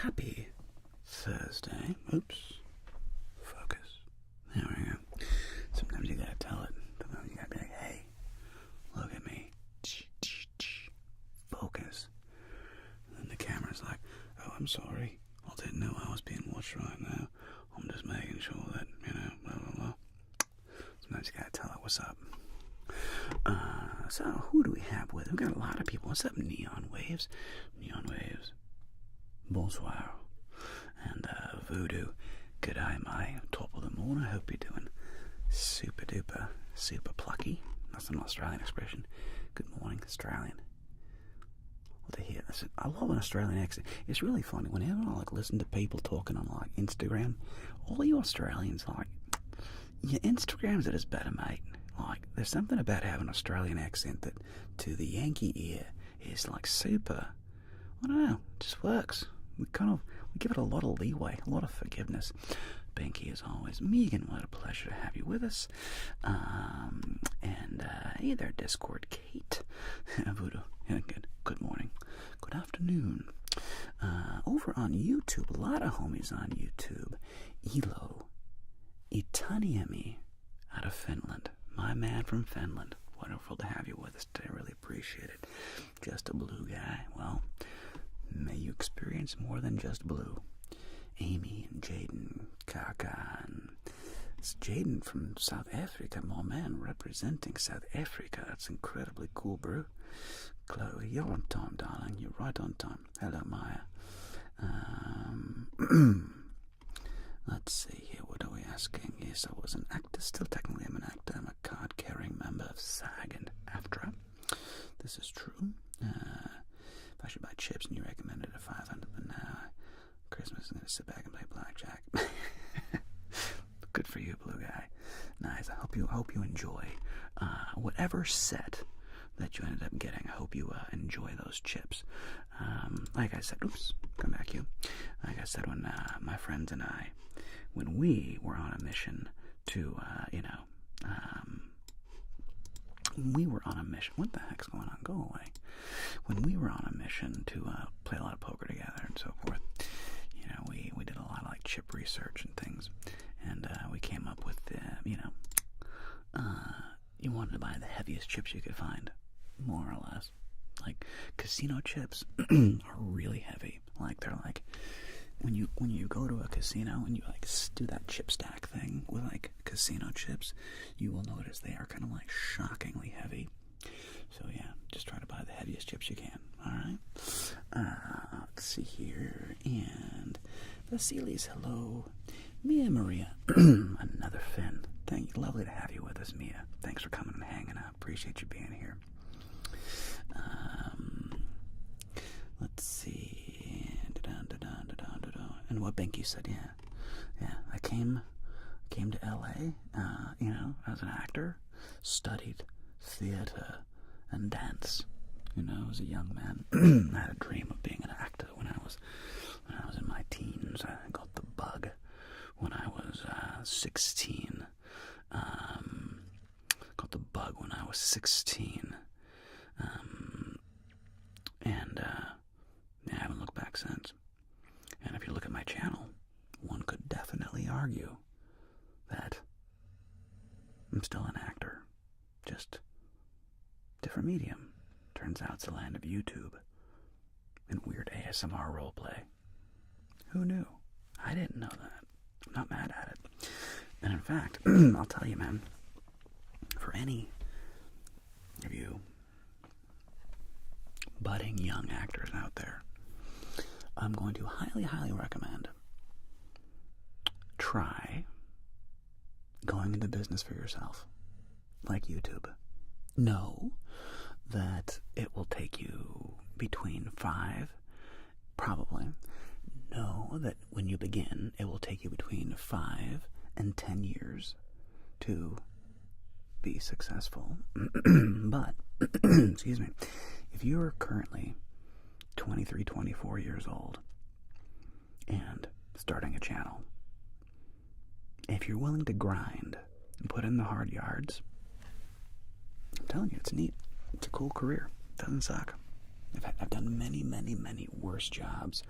Happy Thursday. Oops. Focus. There we go. Sometimes you gotta tell it. Sometimes you gotta be like, hey, look at me. Focus. And then the camera's like, oh, I'm sorry. I didn't know I was being watched right now. I'm just making sure that, blah, blah, blah. Sometimes you gotta tell it what's up. So, who do we have with? We got a lot of people. What's up, Neon Waves? Neon Waves. Bonsoir. And Voodoo. Good eye, my top of the morning. I hope you're doing super duper, super plucky. That's an Australian expression. Good morning, Australian. What to hear? I love an Australian accent. It's really funny whenever I listen to people talking on Instagram. All you Australians your Instagrams at its better, mate. There's something about having an Australian accent that, to the Yankee ear, is super. I don't know. It just works. We give it a lot of leeway, a lot of forgiveness. Binky, as always. Megan, what a pleasure to have you with us. And hey there, Discord, Kate. Voodoo. Yeah, good morning. Good afternoon. Over on YouTube, a lot of homies on YouTube. Elo. Itaniemi out of Finland. My man from Finland. Wonderful to have you with us today. Really appreciate it. Just a blue guy. Well, may you experience more than just blue. Amy and Jaden, Kaka, and it's Jaden from South Africa, my man, representing South Africa. That's incredibly cool, bro. Chloe, you're on time, darling. You're right on time. Hello, Maya. Let's see here. What are we asking? Yes, I was an actor. Still technically I'm an actor. I'm a card-carrying member of SAG and AFTRA. This is true. If I should buy chips and you recommended a 500, but now Christmas I'm going to sit back and play Blackjack. Good for you, blue guy. Nice. I hope you enjoy whatever set that you ended up getting. I hope you enjoy those chips. Like I said, oops, come back you. Like I said, when my friends and I, when we were on a mission to, we were on a mission. What the heck's going on? Go away. When we were on a mission to play a lot of poker together and so forth, we did a lot of chip research and things, and we came up with you wanted to buy the heaviest chips you could find, more or less. Casino chips are really heavy. They're when you go to a casino and you do that chip stack thing with casino chips, you will notice they are kind of shockingly heavy. So yeah, just try to buy the heaviest chips you can. All right. Let's see here. And Vasilis, hello. Mia Maria, another Finn. Thank you. Lovely to have you with us, Mia. Thanks for coming and hanging out. Appreciate you being here. Let's see. And what Binky said, yeah. I came to LA, as an actor, studied theater and dance. As a young man, I had a dream of being an actor when I was in my teens. I got the bug when I was 16. Got the bug when I was 16. And I haven't looked back since. And if you look at my channel, one could definitely argue that I'm still an actor. Just different medium. Turns out it's the land of YouTube and weird ASMR roleplay. Who knew? I didn't know that. I'm not mad at it. And in fact, I'll tell you, man, for any of you budding young actors out there, I'm going to highly, highly recommend try going into business for yourself, like YouTube. Know that it will take you between 5, probably. Know that when you begin, it will take you between 5 and 10 years to be successful. But, excuse me, if you're currently 23, 24 years old and starting a channel, if you're willing to grind and put in the hard yards, I'm telling you, it's neat. It's a cool career. It doesn't suck. I've done many, many, many worse jobs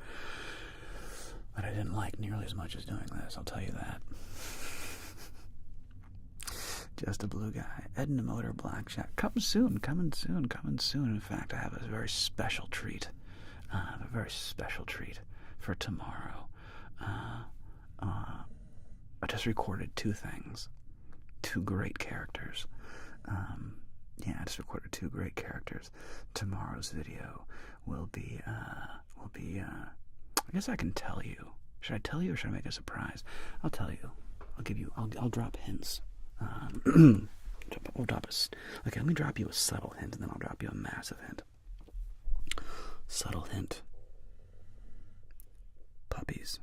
that I didn't like nearly as much as doing this, I'll tell you that. Just a Blue Guy. Edna Motor Blackjack. Coming soon. In fact, I have a very special treat. For tomorrow. I just recorded 2 things. 2 great characters. I just recorded 2 great characters. Tomorrow's video will be, I guess I can tell you. Should I tell you or should I make a surprise? I'll tell you. I'll drop hints. Okay, let me drop you a subtle hint and then I'll drop you a massive hint. Subtle hint. Puppies.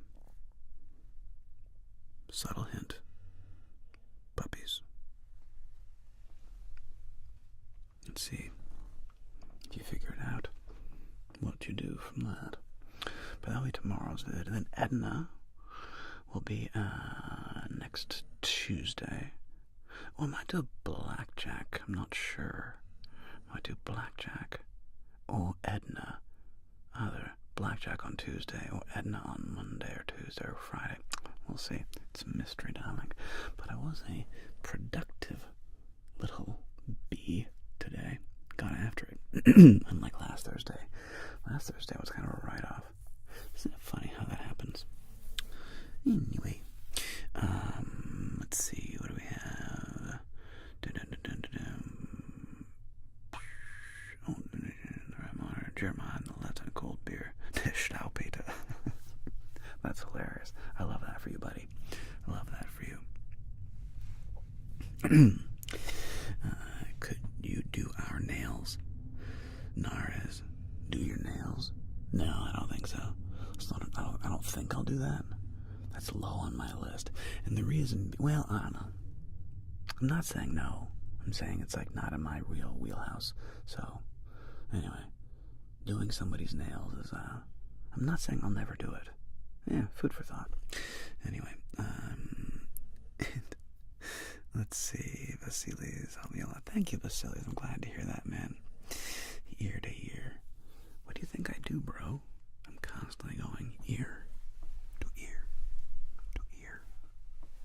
Subtle hint. Puppies. Let's see if you figure it out, what you do from that. But that'll be tomorrow's vid. And then Edna will be next Tuesday. Oh, I might do Blackjack. I'm not sure. I might do Blackjack or Edna. Either Blackjack on Tuesday or Edna on Monday or Tuesday or Friday. We'll see. It's a mystery, darling. But I was a productive little bee today. Got after it. Unlike last Thursday. Last Thursday was kind of a write-off. Isn't it funny how that happens? Anyway. Let's see. What do we have? Oh, Jeremiah, the Latin cold beer. Stau Peter. That's hilarious. I love that for you, buddy. I love that for you. Could you do our nails? Thrs, do your nails? No, I don't think so. I don't think I'll do that. That's low on my list. And the reason, well, I don't know. I'm not saying no. I'm saying it's like not in my real wheelhouse. So, anyway, doing somebody's nails is, I'm not saying I'll never do it. Yeah, food for thought. Anyway, let's see, Vasilis. Thank you, Vasilis. I'm glad to hear that, man. Ear to ear. What do you think I do, bro? I'm constantly going ear to ear to ear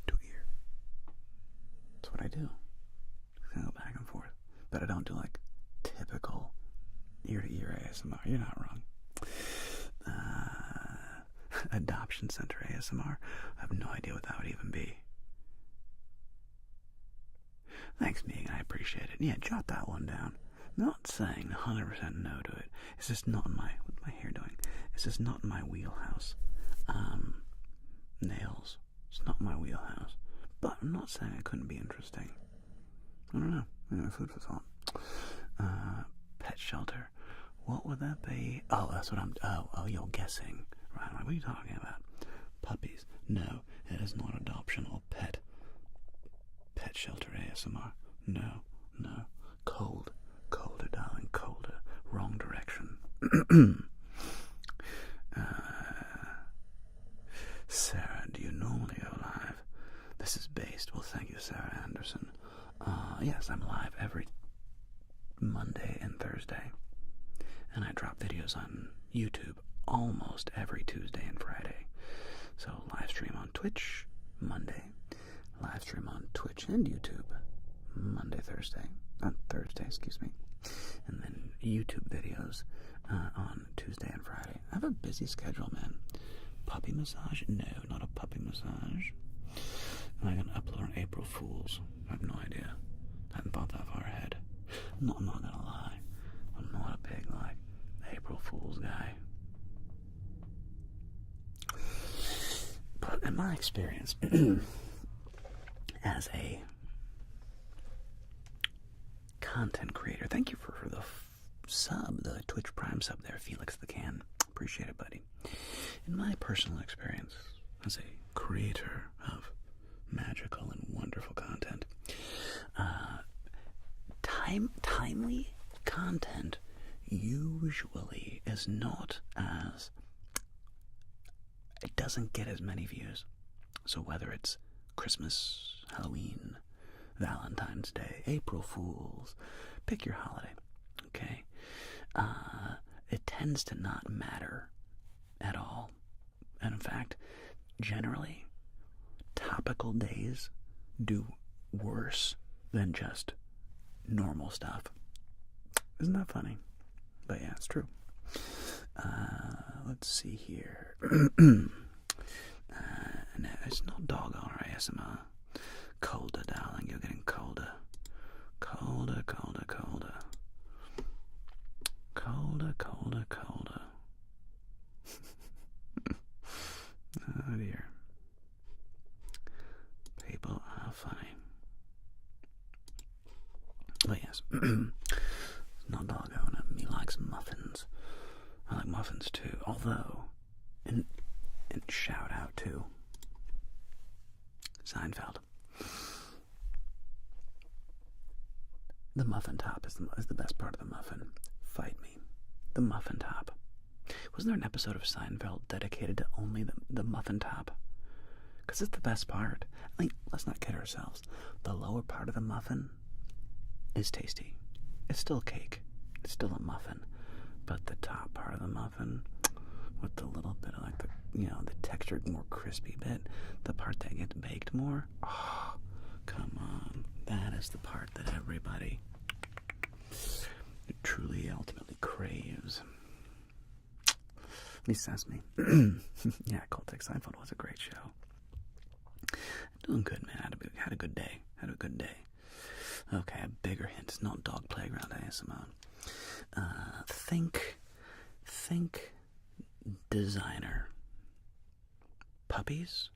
to ear. That's what I do. I go back and forth. But I don't do like typical ear to ear ASMR. You're not wrong. Adoption Center ASMR. I have no idea what that would even be. Thanks, Megan. I appreciate it. Yeah, jot that one down. I'm not saying 100% no to it. It's just not in my... What's my hair doing? It's just not in my wheelhouse. Nails. It's not in my wheelhouse. But I'm not saying it couldn't be interesting. I don't know. Anyway, food for thought. Pet shelter. What would that be? Oh, that's what I'm... Oh, you're guessing. Right, what are you talking about? Puppies. No, it is not adoption or pet. Pet shelter ASMR. No. Cold. Colder, darling, colder. Wrong direction. Sarah, do you normally go live? This is based. Well, thank you, Sarah Anderson. Yes, I'm live every Monday and Thursday. And I drop videos on YouTube almost every Tuesday and Friday. So live stream on Twitch Monday, live stream on Twitch and YouTube Thursday, and then YouTube videos on Tuesday and Friday. I have a busy schedule, man. Puppy massage? No, not a puppy massage. Am I gonna upload on April Fools? I have no idea. I haven't thought that far ahead. I'm not gonna lie. I'm not a big April Fool's guy. But in my experience, as a content creator, thank you for the sub, the Twitch Prime sub there, Felix the Can. Appreciate it, buddy. In my personal experience, as a creator of magical and wonderful content, timely content usually is not as... It doesn't get as many views. So whether it's Christmas, Halloween, Valentine's Day, April Fools, pick your holiday, okay? It tends to not matter at all And in fact, generally, topical days do worse than just normal stuff. Isn't that funny? But yeah, it's true. Let's see here. No, it's not doggone or ASMR. Colder, darling, you're getting colder. Colder, colder, colder. Colder, colder, colder. Oh dear. People are funny. But yes, not doggone it. Me likes muffins. I like muffins too. Although, and shout out to Seinfeld. The muffin top is the best part of the muffin. Fight me. The muffin top. Wasn't there an episode of Seinfeld dedicated to only the muffin top? Because it's the best part. I mean, let's not kid ourselves. The lower part of the muffin is tasty. It's still cake. It's still a muffin. But the top part of the muffin, with the little bit of like the textured, more crispy bit, the part that gets baked more, oh, come on. That is the part that everybody truly, ultimately craves. At least that's me. Yeah, Cultic Seinfeld was a great show. Doing good, man. Had a good day. Had a good day. Okay, a bigger hint. It's not Dog Playground ASMR. Think designer. Puppies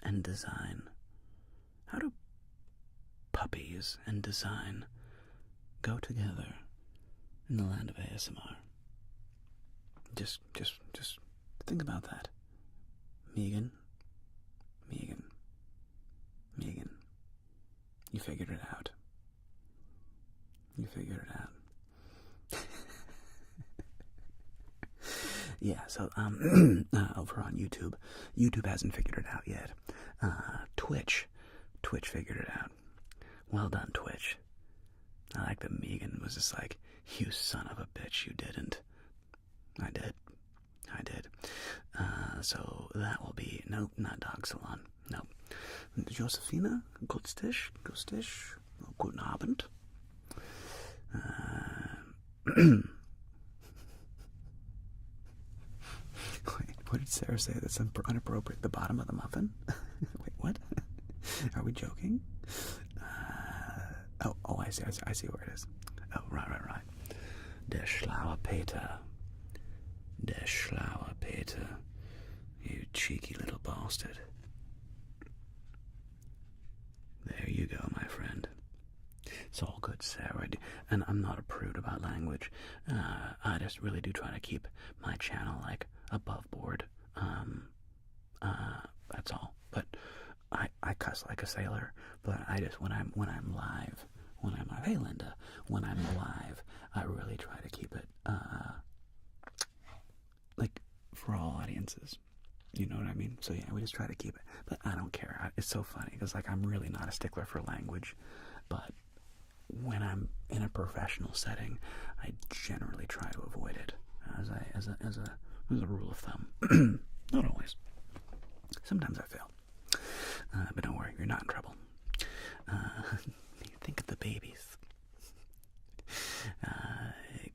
and design. How do puppies and design go together in the land of ASMR? Just think about that. Megan. You figured it out. Yeah, so, over on YouTube. YouTube hasn't figured it out yet. Twitch figured it out. Well done, Twitch. I like that Megan was just like, you son of a bitch, you didn't. I did. So that will be, nope, not Dog Salon. Nope. Josephina, Gutstisch, guten Abend. Wait, what did Sarah say? That's inappropriate. The bottom of the muffin? Wait, what? Are we joking? Oh, I see where it is. Oh, right. Der schlaue Peter. You cheeky little bastard. There you go, my friend. It's all good, Sarah. And I'm not a prude about language. I just really do try to keep my channel, like, above board. That's all. But I cuss like a sailor. But I just, when I'm live, hey Linda, when I'm live, I really try to keep it, like, for all audiences. You know what I mean? So yeah, we just try to keep it. But I don't care. It's so funny because, like, I'm really not a stickler for language. But when I'm in a professional setting, I generally try to avoid it as a rule of thumb. Not always. Sometimes I fail. But don't worry, you're not in trouble. Think of the babies.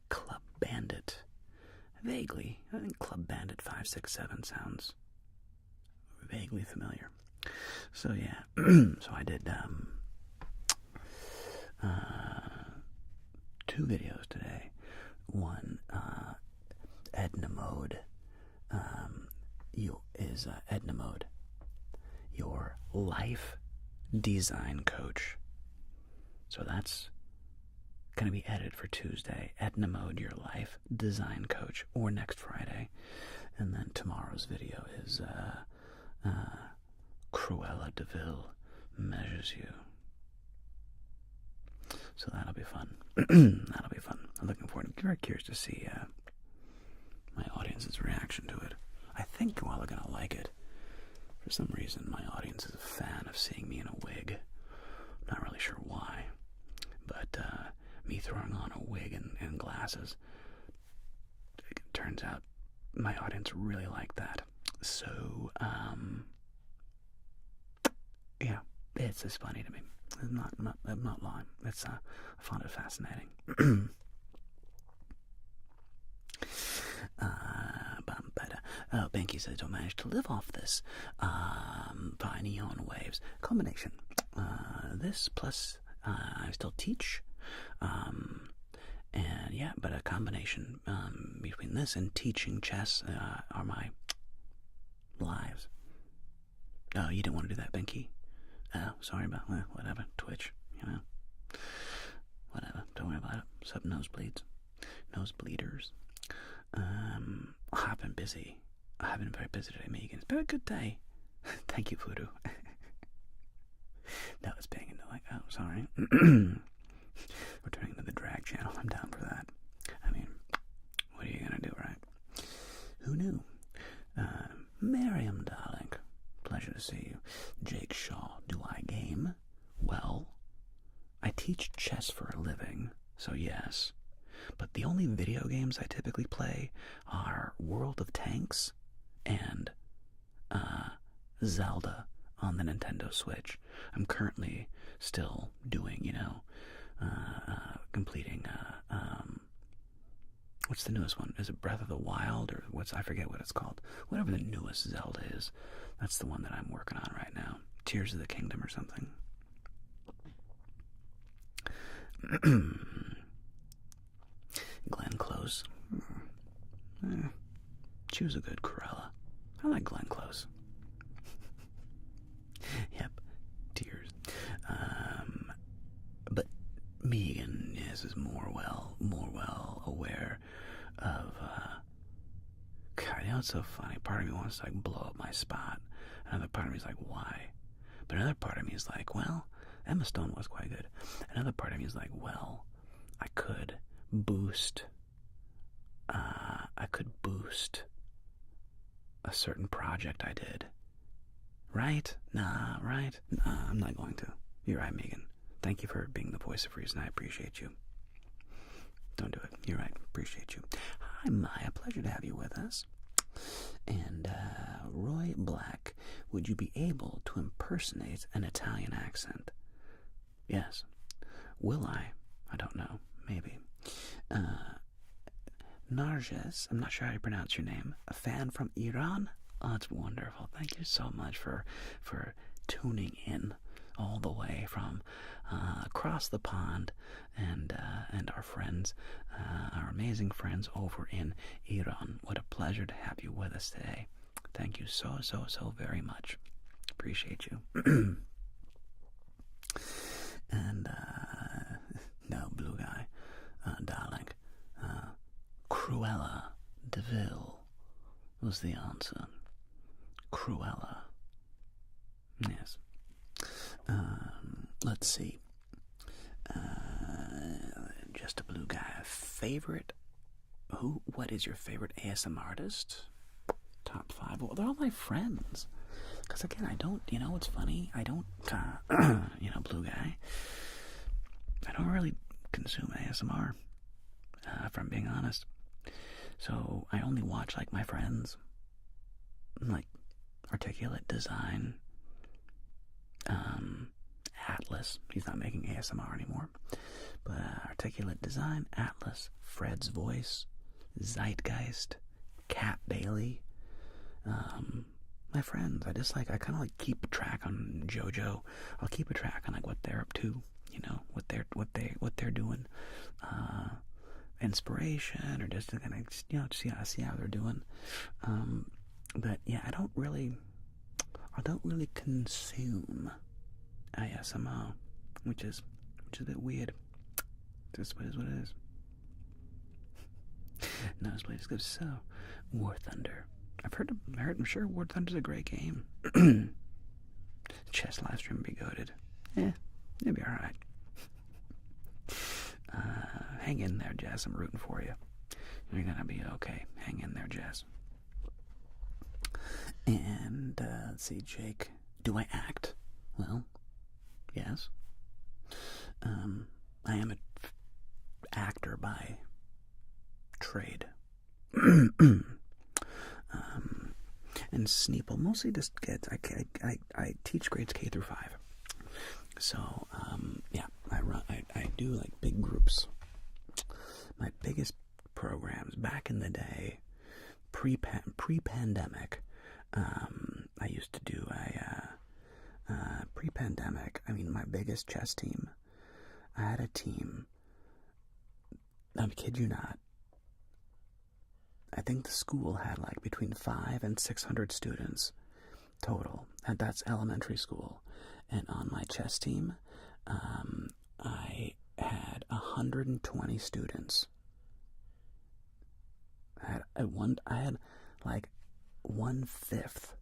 Club Bandit. Vaguely. I think Club Bandit 567 sounds vaguely familiar. So yeah. So I did 2 videos today. One, Edna Mode. Edna Mode, your life design coach. So that's going to be edited for Tuesday. Edna Mode, your life design coach, or next Friday. And then tomorrow's video is Cruella de Vil measures you. So that'll be fun. That'll be fun. I'm looking forward. I'm very curious to see my audience's reaction to it. I think you all are going to like it. For some reason, my audience is a fan of seeing me in a wig. I'm not really sure why. But me throwing on a wig and glasses, it turns out my audience really like that. So, yeah, it's just funny to me. I'm not lying. It's I found it fascinating. Banky says, don't manage to live off this. By Neon Waves. Combination. This plus I still teach. And yeah, but a combination between this and teaching chess are my lives. Oh, you didn't want to do that, Benky? Oh, sorry about that. Whatever. Twitch, you know. Whatever. Don't worry about it. Sub nosebleeds. Nosebleeders. I've been busy. I've been very busy today, Megan. It's been a good day. Thank you, Voodoo. That was being annoying. Oh, sorry. Returning to the drag channel. I'm down for that. I mean, what are you gonna do, right? Who knew? Miriam, darling. Pleasure to see you. Jake Shaw. Do I game? Well, I teach chess for a living, so yes. But the only video games I typically play are World of Tanks and Zelda on the Nintendo Switch. I'm currently still doing, completing, what's the newest one? Is it Breath of the Wild or I forget what it's called. Whatever the newest Zelda is, that's the one that I'm working on right now. Tears of the Kingdom or something. Glenn Close. Choose a good Corella. I like Glenn Close. Yep. Tears. But Megan is more well aware of God, it's so funny. Part of me wants to blow up my spot. Another part of me is like, why? But another part of me is like, well, Emma Stone was quite good. Another part of me is like, well, I could boost a certain project I did. Right? Nah, I'm not going to. You're right, Megan. Thank you for being the voice of reason. I appreciate you. Don't do it. You're right. Appreciate you. Hi, Maya. Pleasure to have you with us. And Roy Black, would you be able to impersonate an Italian accent? Yes. Will I? I don't know. Maybe. Narges, I'm not sure how you pronounce your name. A fan from Iran? Oh, it's wonderful. Thank you so much for tuning in all the way from across the pond, and our friends, our amazing friends over in Iran. What a pleasure to have you with us today. Thank you so very much. Appreciate you. And no, blue guy, darling. Cruella de Vil was the answer. Cruella. Yes. Let's see. Just a blue guy. Favorite? What is your favorite ASM artist? Top 5? Well, they're all my friends. Because again, I don't, what's funny? I don't, blue guy. I don't really consume ASMR, if I'm being honest. So I only watch, my friends. Like, Articulate Design. Atlas. He's not making ASMR anymore. But Articulate Design, Atlas, Fred's Voice, Zeitgeist, Cat Bailey. My friends. I kind of keep track on JoJo. I'll keep a track on what they're up to. What they're doing. Inspiration, or just to kind of see how they're doing. But yeah, I don't really consume ASMR, which is a bit weird. Just what it is. Nosebleed is good. So, War Thunder. I'm sure War Thunder's a great game. Chess livestream would be goated. Yeah, it'll be alright. Hang in there, Jazz. I'm rooting for you. You're gonna be okay. Hang in there, Jazz. And, let's see, Jake. Do I act? Well, yes. I am an actor by trade. in Sneeple, mostly just kids. I teach grades K through 5. So, yeah, I do like big groups. My biggest programs back in the day, pre-pandemic, I used to do pre-pandemic, I mean, my biggest chess team, I had a team, I kid you not, I think the school had like between 500 and 600 students total, and that's elementary school. And on my chess team, I had 120 students. I had like 1/5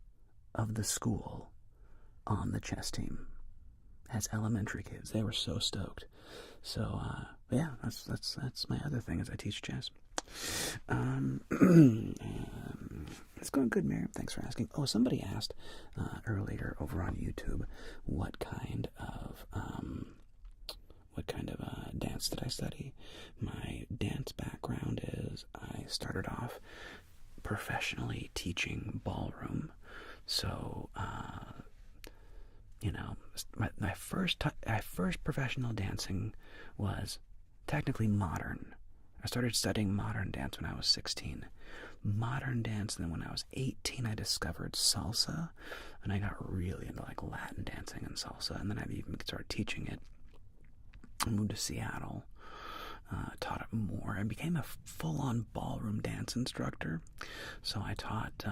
of the school on the chess team as elementary kids. They were so stoked. So yeah, that's my other thing is I teach chess. It's going good, Miriam. Thanks for asking. Oh, somebody asked earlier over on YouTube what kind of dance did I study. My dance background is I started off professionally teaching ballroom. So my first professional dancing was technically modern. I started studying modern dance when I was 16. Modern dance, and then when I was 18, I discovered salsa, and I got really into like Latin dancing and salsa, and then I even started teaching it. I moved to Seattle, taught it more, and became a full-on ballroom dance instructor. So I taught,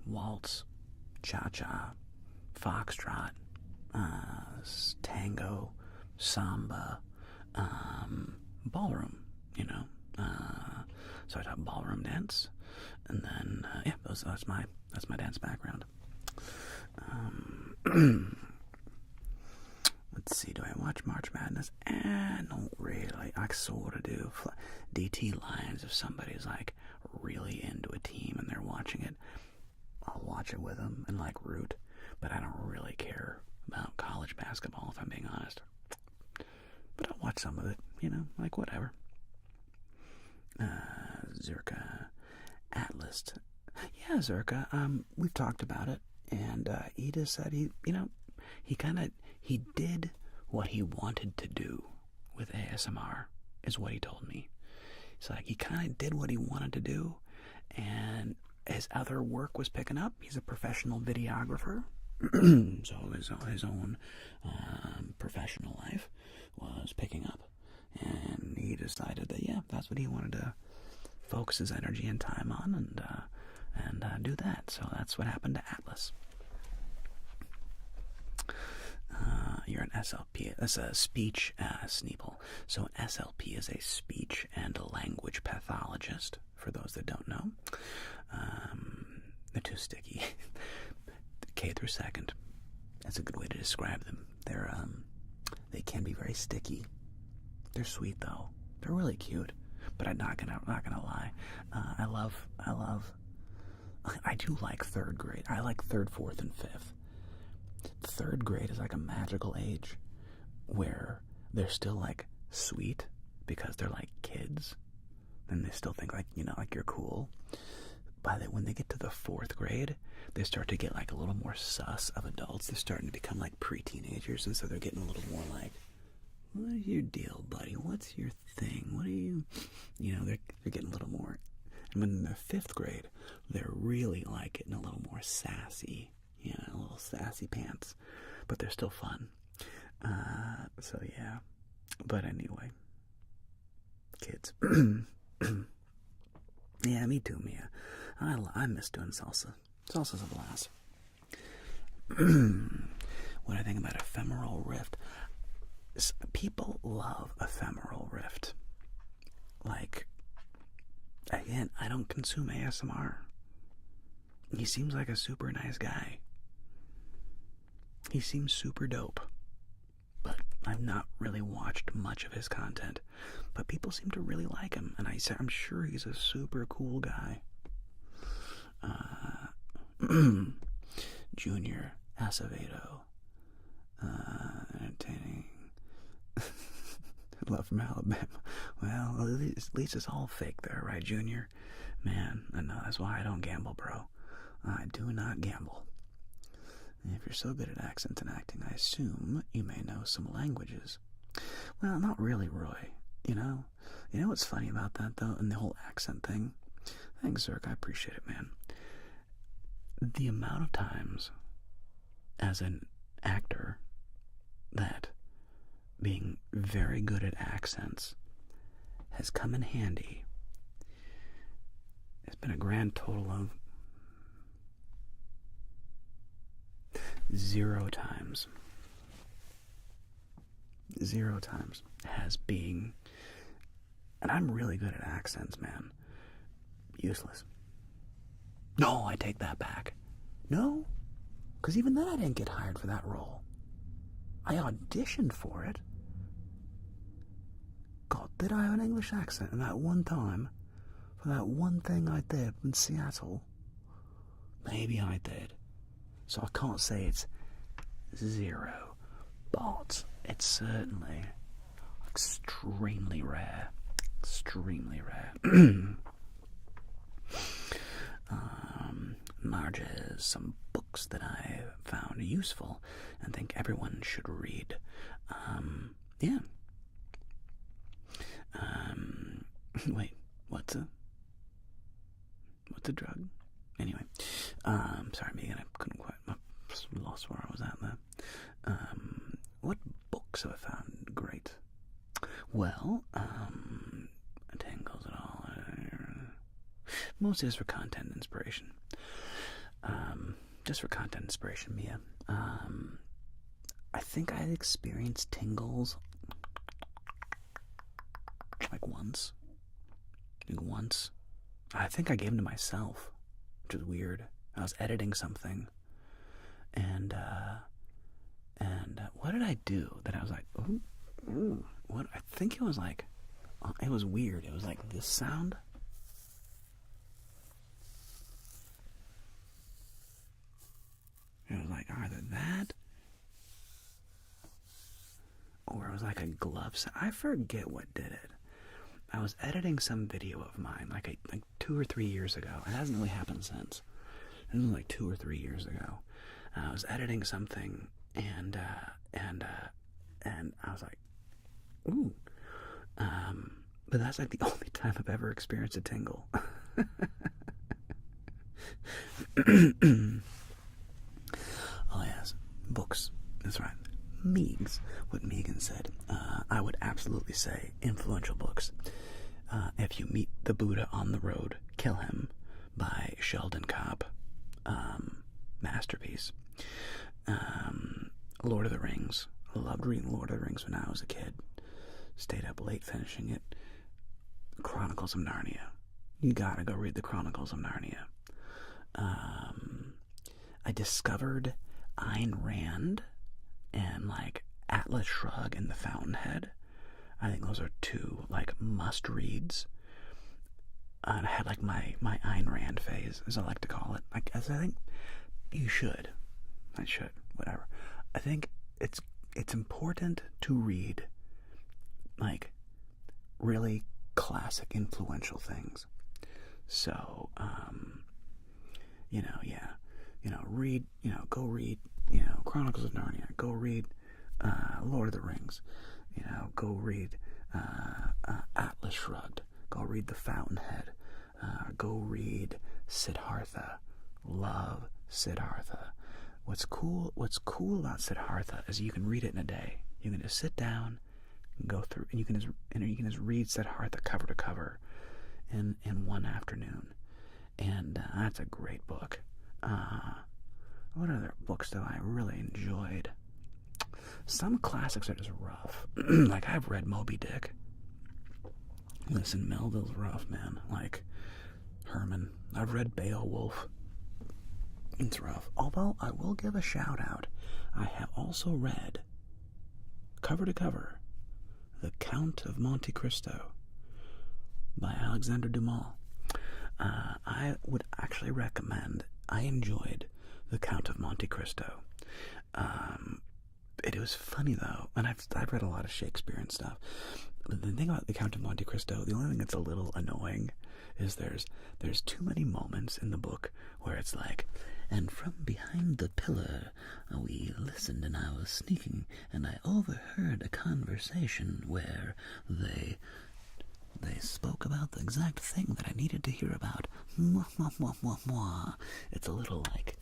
waltz, cha-cha, foxtrot, tango, samba, ballroom, so I taught ballroom dance, and then that's my dance background. Let's see, do I watch March Madness? Not really. I sort of do. DT Lions, if somebody's like really into a team and they're watching it, I'll watch it with them and like root, but I don't really care about college basketball if I'm being honest. But I'll watch some of it, like whatever. Zerka Atlas. Yeah, Zerka, we've talked about it, and he just said he did what he wanted to do with ASMR, is what he told me. It's like he kind of did what he wanted to do, and his other work was picking up. He's a professional videographer, so his own professional life was picking up, and he decided that that's what he wanted to focus his energy and time on, and do that. So that's what happened to Atlas. You're an SLP. That's a speech Sneeple. So an SLP is a speech and a language pathologist, for those that don't know. They're too sticky. K through 2nd. That's a good way to describe them. They can be very sticky. They're sweet though. They're really cute. But I'm not gonna lie. I do like 3rd grade. I like 3rd, 4th, and 5th. 3rd grade is like a magical age where they're still like sweet because they're like kids and they still think like you're cool. When they get to the 4th grade, they start to get like a little more sus of adults. They're starting to become like pre-teenagers, and so they're getting a little more like, what is your deal, buddy? What's your thing? What are you, they're getting a little more. And when in their 5th grade, they're really like getting a little more sassy, a little sassy pants, but they're still fun. So yeah, but anyway, kids. Yeah, me too, Mia. I miss doing salsa. Salsa's a blast. What I think about ephemeral rift. People love ephemeral rift. Like, again, I don't consume ASMR. He seems like a super nice guy. He seems super dope. But I've not really watched much of his content. But people seem to really like him. And I'm sure he's a super cool guy. Junior Acevedo. Entertaining. Love from Alabama. Well, at least it's all fake there, right, Junior? Man, I know that's why I don't gamble, bro. I do not gamble. If you're so good at accents and acting, I assume you may know some languages. Well, not really, Roy. You know what's funny about that, though, and the whole accent thing? Thanks, Zerk, I appreciate it, man. The amount of times, as an actor, that being very good at accents has come in handy. It's been a grand total of 0 times. 0 times has being, and I'm really good at accents, man. Useless. No, I take that back. No, because even then I didn't get hired for that role. I auditioned for it. God, did I have an English accent in that one time? For that one thing I did in Seattle? Maybe I did. So I can't say it's 0, but it's certainly extremely rare. Extremely rare. Marges, some books that I found useful and think everyone should read. Yeah. Wait, what's a drug? Anyway, sorry, Megan, I couldn't quite, I lost where I was at there. What books have I found great? Well, Tangles at all. Mostly just for content inspiration. Just for content inspiration, Mia. I think I experienced tingles like once. I think I gave them to myself, which is weird. I was editing something, and what did I do that I was like, ooh, what? I think it was like, it was weird. It was like this sound. It was like either that, or it was like a glove sound. I forget what did it. I was editing some video of mine like 2 or 3 years ago. It hasn't really happened since. It was like 2 or 3 years ago. I was editing something, and I was like, ooh. But that's like the only time I've ever experienced a tingle. Oh yes, books. That's right. Meigs, what Megan said. I would absolutely say influential books. If You Meet the Buddha on the Road, Kill Him by Sheldon Kopp. Masterpiece. Lord of the Rings. I loved reading Lord of the Rings when I was a kid. Stayed up late finishing it. Chronicles of Narnia. You gotta go read the Chronicles of Narnia. I discovered Ayn Rand and like Atlas Shrugged and The Fountainhead. I think those are 2 like must reads. And I had like my Ayn Rand phase, as I like to call it. Like, as I think you should. I should, whatever. I think it's important to read like really classic, influential things. So, read, go read, Chronicles of Narnia. Go read Lord of the Rings. Go read Atlas Shrugged. Go read The Fountainhead. Go read Siddhartha. Love Siddhartha. What's cool about Siddhartha is you can read it in a day. You can just sit down, go through, and you can just read Siddhartha cover to cover in one afternoon. And that's a great book. What other books that I really enjoyed? Some classics are just rough. Like, I've read Moby Dick. Listen, Melville's rough, man. Like, Herman. I've read Beowulf. It's rough. Although, I will give a shout out. I have also read, cover to cover, The Count of Monte Cristo by Alexander Dumas. I would actually recommend. I enjoyed The Count of Monte Cristo. It was funny though, and I've read a lot of Shakespeare and stuff. But the thing about The Count of Monte Cristo, the only thing that's a little annoying is there's too many moments in the book where it's like, and from behind the pillar we listened, and I was sneaking, and I overheard a conversation where they spoke about the exact thing that I needed to hear about. Mwah, mwah, mwah, mwah, mwah. It's a little like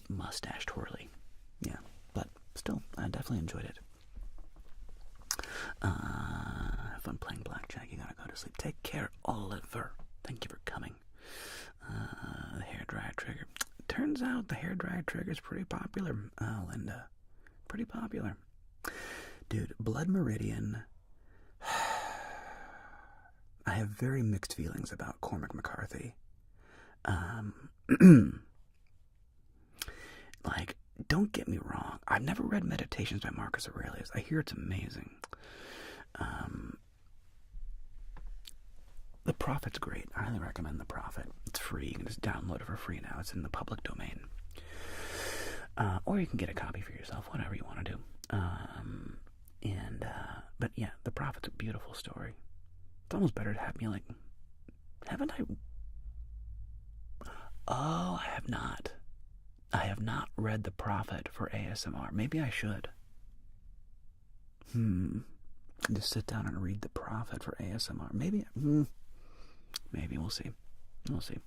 mustache twirly. Yeah, but still, I definitely enjoyed it. Have fun playing Blackjack. You gotta go to sleep. Take care, Oliver. Thank you for coming. The hairdryer trigger. Turns out the hairdryer trigger is pretty popular, Linda. Pretty popular. Dude, Blood Meridian. I have very mixed feelings about Cormac McCarthy. Like, don't get me wrong. I've never read Meditations by Marcus Aurelius. I hear it's amazing. The Prophet's great. I highly recommend The Prophet. It's free. You can just download it for free now. It's in the public domain. Or you can get a copy for yourself, whatever you want to do. But yeah, The Prophet's a beautiful story. It's almost better to have me like, haven't I? Oh, I have not. I have not read The Prophet for ASMR. Maybe I should. Just sit down and read The Prophet for ASMR. Maybe. Maybe we'll see. We'll see.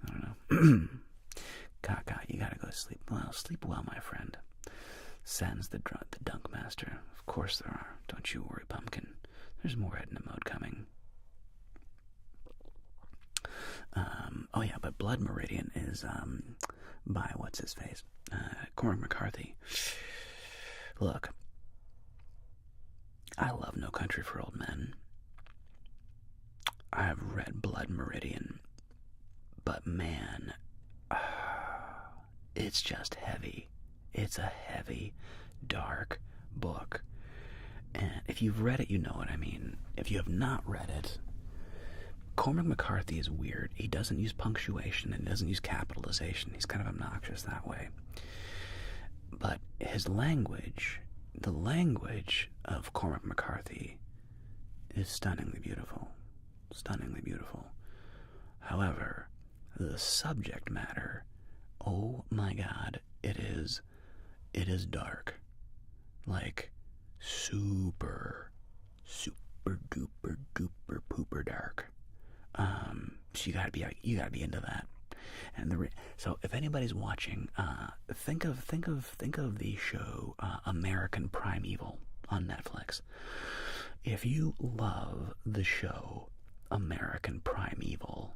I don't know. Kaka, you gotta go to sleep. Well, sleep well, my friend. Sends the Dunk Master. Of course there are. Don't you worry, Pumpkin. There's more Edna mode coming. Oh yeah, but Blood Meridian is by what's his face, Cormac McCarthy. Look, I love No Country for Old Men. I have read Blood Meridian, but man, it's just heavy. It's a heavy, dark book. And if you've read it, you know what I mean. If you have not read it, Cormac McCarthy is weird. He doesn't use punctuation and doesn't use capitalization. He's kind of obnoxious that way. But his language, the language of Cormac McCarthy, is stunningly beautiful. Stunningly beautiful. However, the subject matter, oh my God, it is dark. Like, super duper duper pooper dark. So you gotta be into that. And so if anybody's watching, think of the show American Primeval on Netflix. If you love the show American Primeval,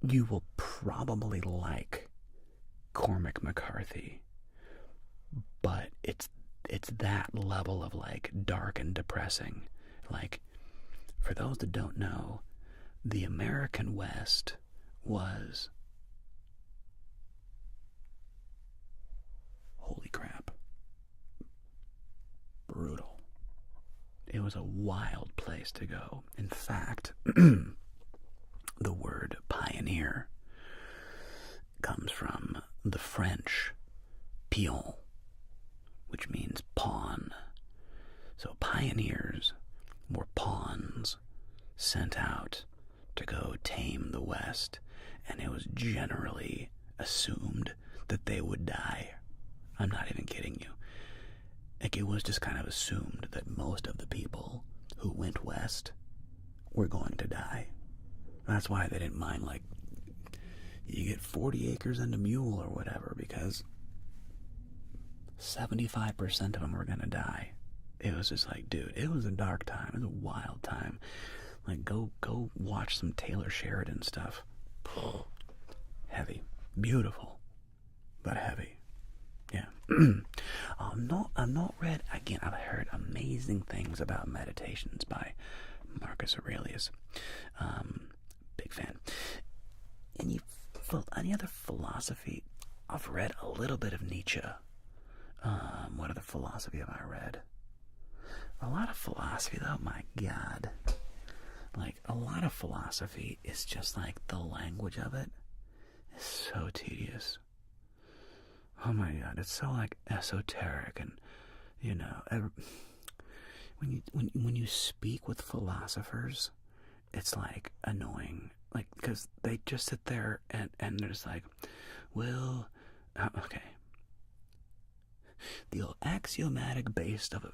you will probably like Cormac McCarthy. But it's that level of like dark and depressing. Like, for those that don't know, the American West was, holy crap, brutal. It was a wild place to go. In fact, the word pioneer comes from the French pion, which means pawn. So pioneers were pawns sent out to go tame the West, and it was generally assumed that they would die. I'm not even kidding you. Like, it was just kind of assumed that most of the people who went west were going to die. That's why they didn't mind, like, you get 40 acres and a mule or whatever, because 75% of them were going to die. It was just like, dude, it was a dark time. It was a wild time. Like, go watch some Taylor Sheridan stuff. Heavy. Beautiful. But heavy. Yeah. I'm not read, again, I've heard amazing things about Meditations by Marcus Aurelius. Big fan. Any other philosophy? I've read a little bit of Nietzsche. What other philosophy have I read? A lot of philosophy, though, my God. Like, a lot of philosophy is just like the language of it is so tedious. Oh my God, it's so like esoteric, and you know, when you speak with philosophers, it's like annoying, like, because they just sit there and they're just like, well, okay. The axiomatic base of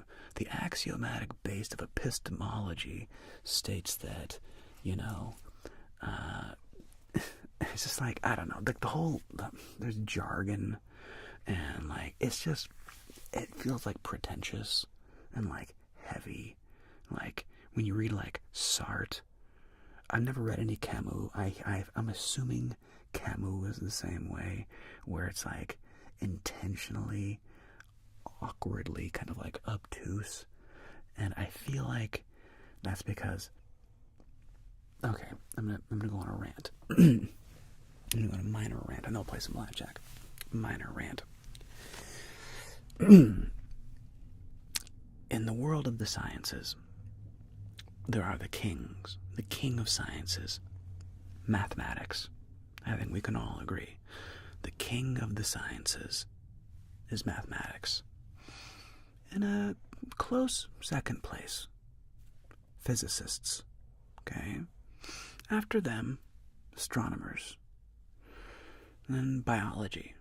epistemology states that, you know, it's just like, I don't know, like there's jargon, and like it feels like pretentious and like heavy. Like when you read like Sartre, I've never read any Camus. I'm assuming Camus is the same way, where it's like intentionally, awkwardly, kind of like obtuse, and I feel like that's because. Okay, I'm gonna go on a rant. I'm gonna go on a minor rant. I know I'll play some Blackjack. Minor rant. In the world of the sciences, there are the kings. The king of sciences, mathematics. I think we can all agree. The king of the sciences is mathematics. In a close second place, physicists. Okay? After them, astronomers. And then biology.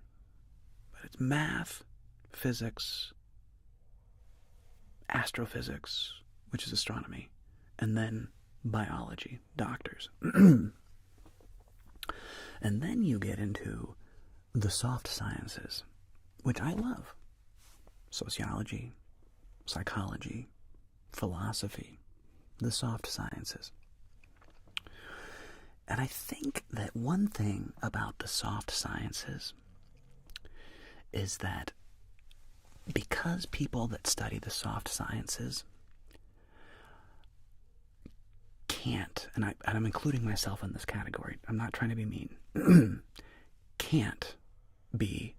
But it's math, physics, astrophysics, which is astronomy, and then biology, doctors. And then you get into the soft sciences, which I love. Sociology, psychology, philosophy, the soft sciences. And I think that one thing about the soft sciences is that because people that study the soft sciences can't, and I'm including myself in this category, I'm not trying to be mean, can't be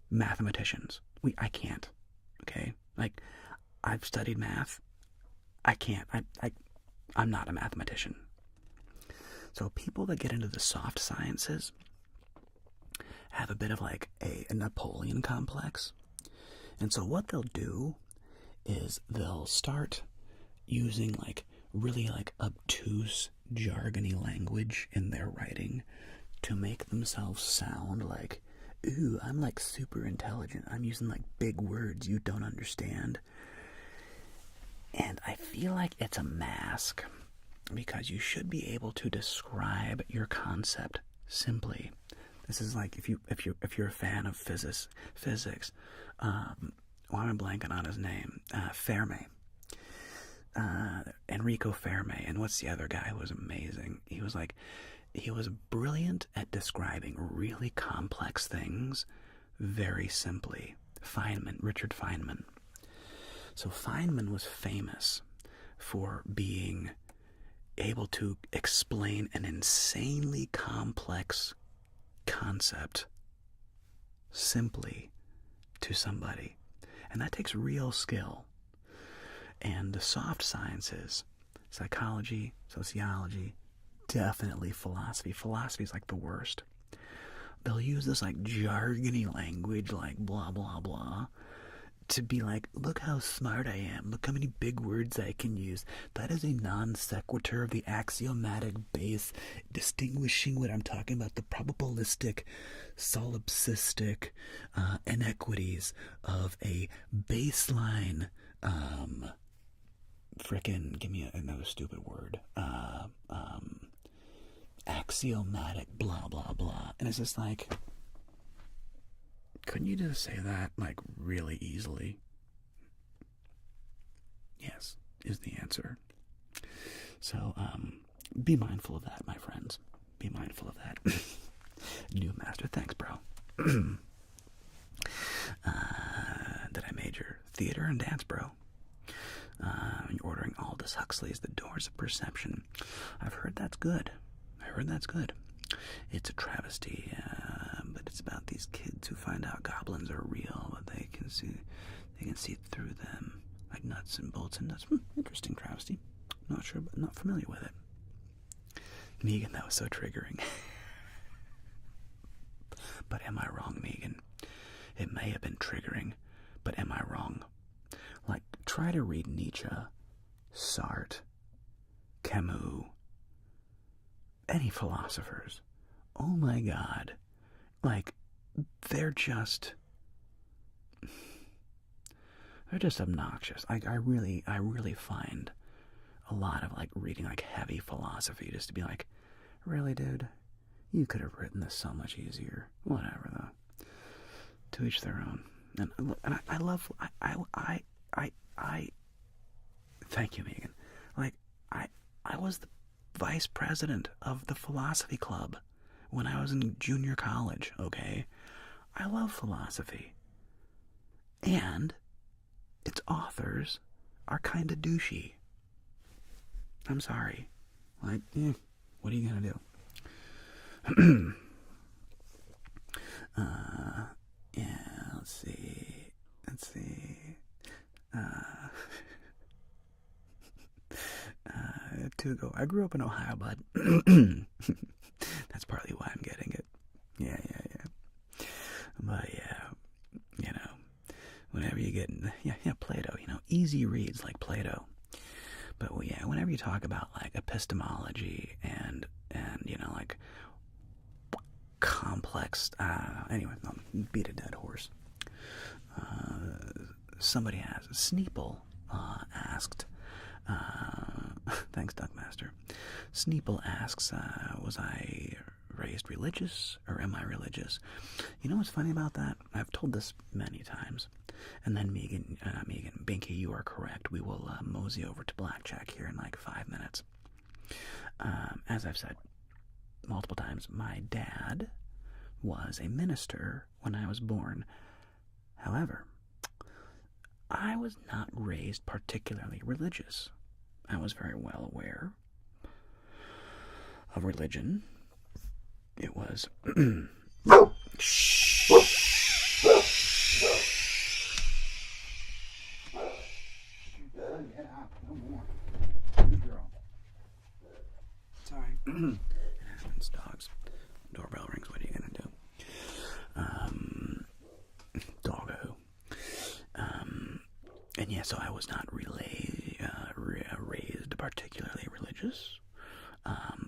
mathematicians. I can't, okay? Like, I've studied math. I can't. I'm not a mathematician. So people that get into the soft sciences have a bit of like a Napoleon complex. And so what they'll do is they'll start using like really like obtuse, jargony language in their writing to make themselves sound like, ooh, I'm like super intelligent. I'm using like big words you don't understand. And I feel like it's a mask, because you should be able to describe your concept simply. This is like if you're a fan of physics. Why am I blanking on his name? Fermi. Enrico Fermi. And what's the other guy who was amazing? He was brilliant at describing really complex things very simply. Richard Feynman. So Feynman was famous for being able to explain an insanely complex concept simply to somebody. And that takes real skill. And the soft sciences, psychology, sociology, definitely philosophy. Philosophy is like the worst. They'll use this like jargony language, like blah, blah, blah, to be like, look how smart I am. Look how many big words I can use. That is a non sequitur of the axiomatic base, distinguishing what I'm talking about, the probabilistic, solipsistic inequities of a baseline, frickin', give me another stupid word, axiomatic blah, blah, blah. And it's just like, couldn't you just say that, like, really easily? Yes, is the answer. So, be mindful of that, my friends. Be mindful of that. New master, thanks, bro. Did I major? Theater and dance, bro. You're ordering Aldous Huxley's The Doors of Perception. I've heard that's good. It's a travesty, but it's about these kids who find out goblins are real, but they can see through them like nuts and bolts and nuts. Interesting travesty. Not sure, but not familiar with it. Megan, that was so triggering. But am I wrong, Megan? It may have been triggering, but am I wrong? Like, try to read Nietzsche, Sartre, Camus, any philosophers, oh my God, like, they're just obnoxious. I really find a lot of, like, reading, like, heavy philosophy just to be like, really, dude? You could have written this so much easier. Whatever, though. To each their own. And I love, thank you, Megan. Like, I was the vice president of the philosophy club when I was in junior college, okay? I love philosophy. And its authors are kind of douchey. I'm sorry. Like, what are you gonna do? Yeah, let's see. To go. I grew up in Ohio, bud. That's partly why I'm getting it. Yeah. But yeah, whenever you get Plato, easy reads like Plato. But yeah, whenever you talk about like epistemology and like complex, anyway, I'll beat a dead horse. Somebody has Sneeple asked. Thanks, Duckmaster. Sneeple asks, was I raised religious or am I religious? You know what's funny about that? I've told this many times. And then Binky, you are correct. We will mosey over to Blackjack here in like 5 minutes. As I've said multiple times, my dad was a minister when I was born. However, I was not raised particularly religious. I was very well aware of religion. It was shh. Get out. No more. Good girl. Sorry. It happens, dogs. Doorbell rings. What are you gonna do? Doggo. And yeah, so I was not really raised particularly religious.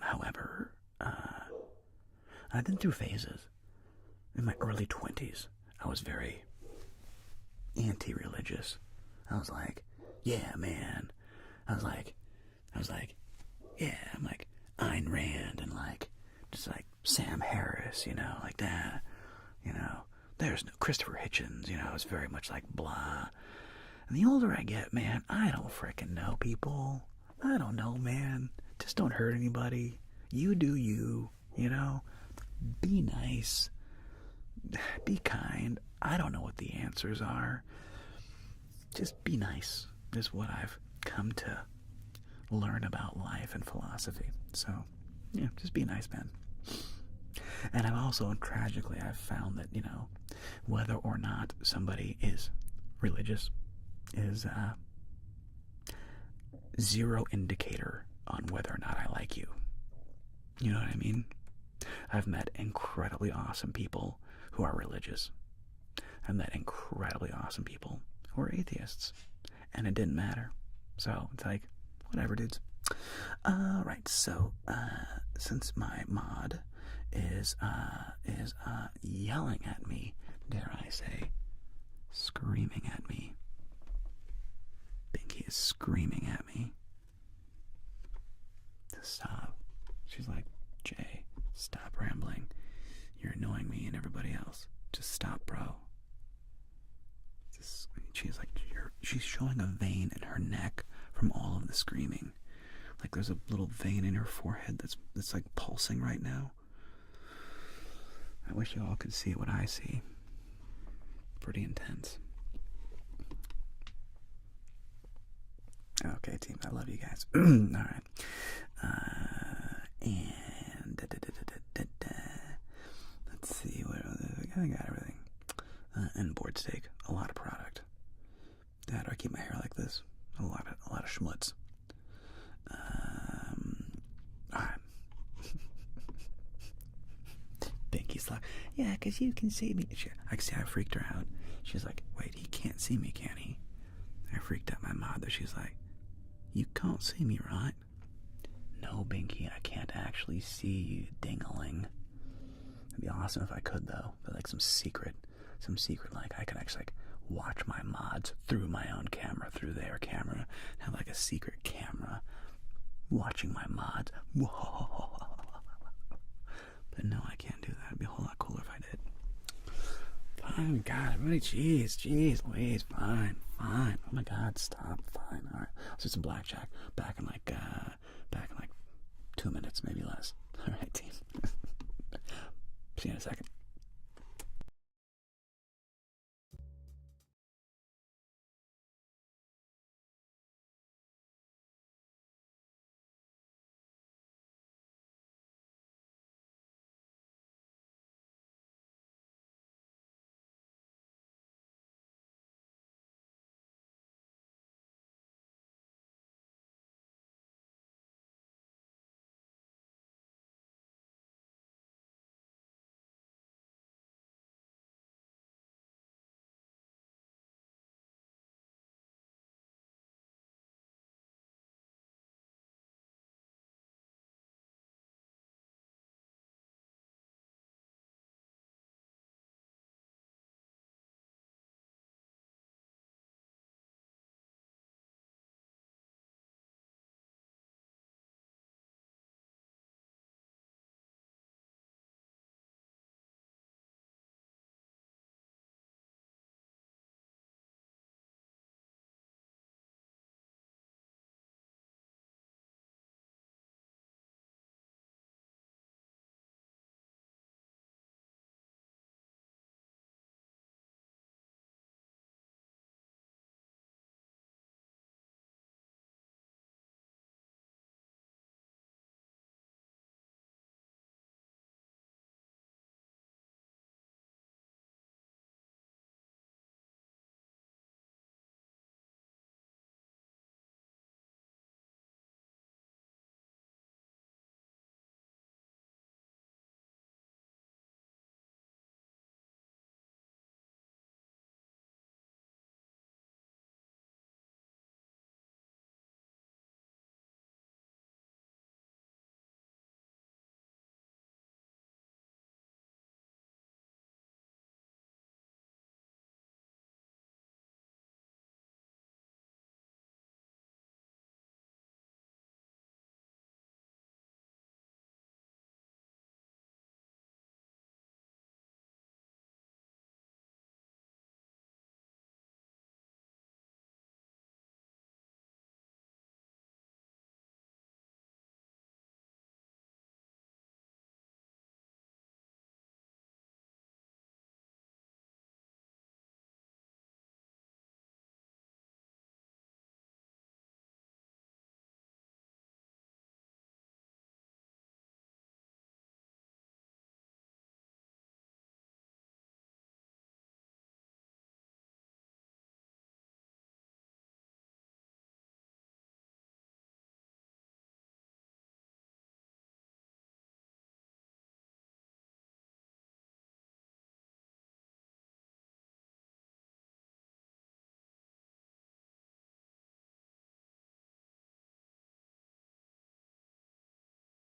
However, I've been through phases. In my early 20s, I was very anti-religious. I was like, yeah, man. I was like, yeah, I'm like Ayn Rand and like, just like Sam Harris, like that. There's no Christopher Hitchens, I was very much like blah. And the older I get, man, I don't frickin' know people. I don't know, man. Just don't hurt anybody. You do you, Be nice. Be kind. I don't know what the answers are. Just be nice is what I've come to learn about life and philosophy. So, yeah, just be nice, man. And I've also, tragically, I've found that, whether or not somebody is religious is zero indicator on whether or not I like you. You know what I mean? I've met incredibly awesome people who are religious. I've met incredibly awesome people who are atheists. And it didn't matter. So, it's like, whatever, dudes. Right, so, since my mod is yelling at me, dare I say, screaming at me. Binky is screaming at me to stop. She's like, Jay, stop rambling. You're annoying me and everybody else. Just stop, bro. She's like, she's showing a vein in her neck from all of the screaming. Like there's a little vein in her forehead that's like pulsing right now. I wish you all could see what I see. Pretty intense. Okay, team, I love you guys. Alright. And let's see what other. I got everything. And board steak, a lot of product. Dad, I keep my hair like this. A lot of schmutz. Alright. Binky's like, yeah, because you can see me. I see I freaked her out. She's like, wait, he can't see me, can he? I freaked out my mother. She's like, you can't see me, right? No, Binky, I can't actually see you, ding-a-ling. It'd be awesome if I could, though. But like some secret, like I could actually like watch my mods through my own camera, through their camera, have like a secret camera watching my mods. But no, I can't do that. It'd be a whole lot cooler if I did. Fine, God, everybody, jeez, Louise, fine. Oh my God, stop, fine. All right, let's do some blackjack. Back in like 2 minutes, maybe less. All right, team. See you in a second.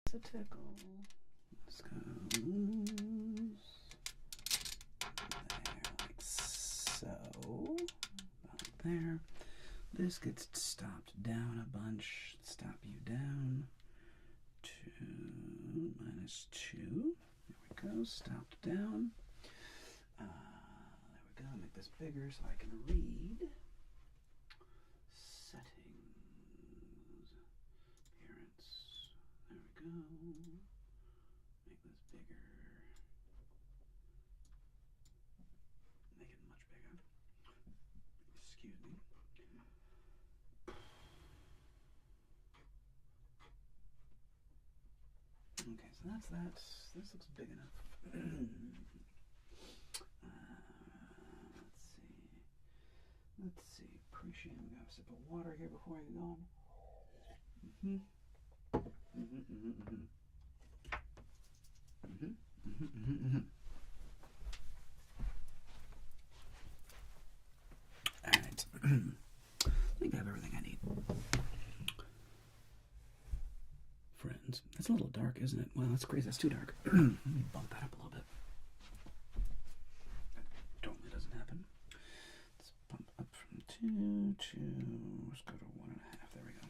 It's a tickle. Let's go there, like so. About there. This gets stopped down a bunch. Stop you down. 2 minus 2. There we go. Stopped down. There we go. Make this bigger so I can read. Settings. Appearance. There we go. Make this bigger. Make it much bigger. Excuse me. Okay, so that's that. This looks big enough. Let's see. Appreciate we got a sip of water here before I get on. Alright. I think I have everything I need. Friend. It's a little dark, isn't it? Well, that's crazy. That's too dark. Let me bump that up a little bit. That totally doesn't happen. Let's bump up from 2 to, let's go to 1.5. There we go.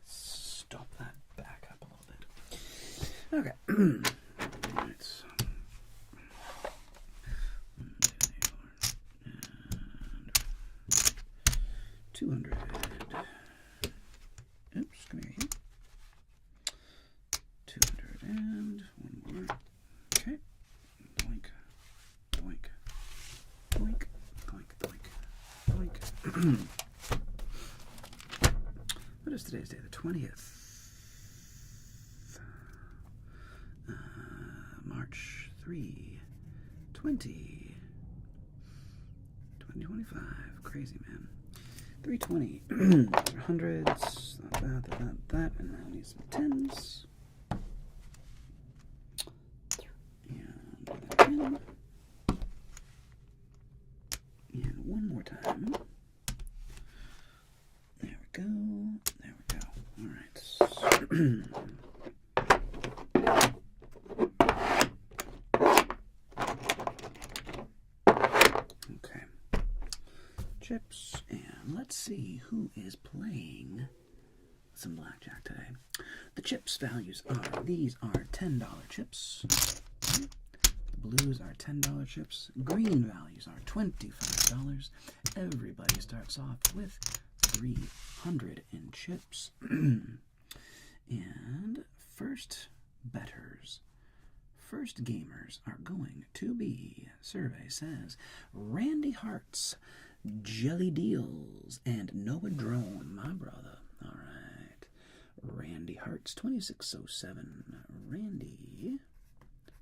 Stop that back up a little bit. Okay. Alright, so 200. Oops, come here. 200 and one more. Okay. Doink. Doink. Doink. Doink. Doink. Doink. What is today's day? The 20th. March 3, 2025. Crazy, man. 320. Hundreds. That. And now I need some tens. And 10. And one more time. There we go. There we go. All right. Okay. Chips, and let's see who is playing some blackjack today. The chips values are, these are $10 chips. The blues are $10 chips. Green values are $25. Everybody starts off with 300 in chips. And first bettors, first gamers are going to be, survey says, Randy Hart's, Jelly Deals, and Noah Drone, my brother. All right. Randy Hart's 2607. Randy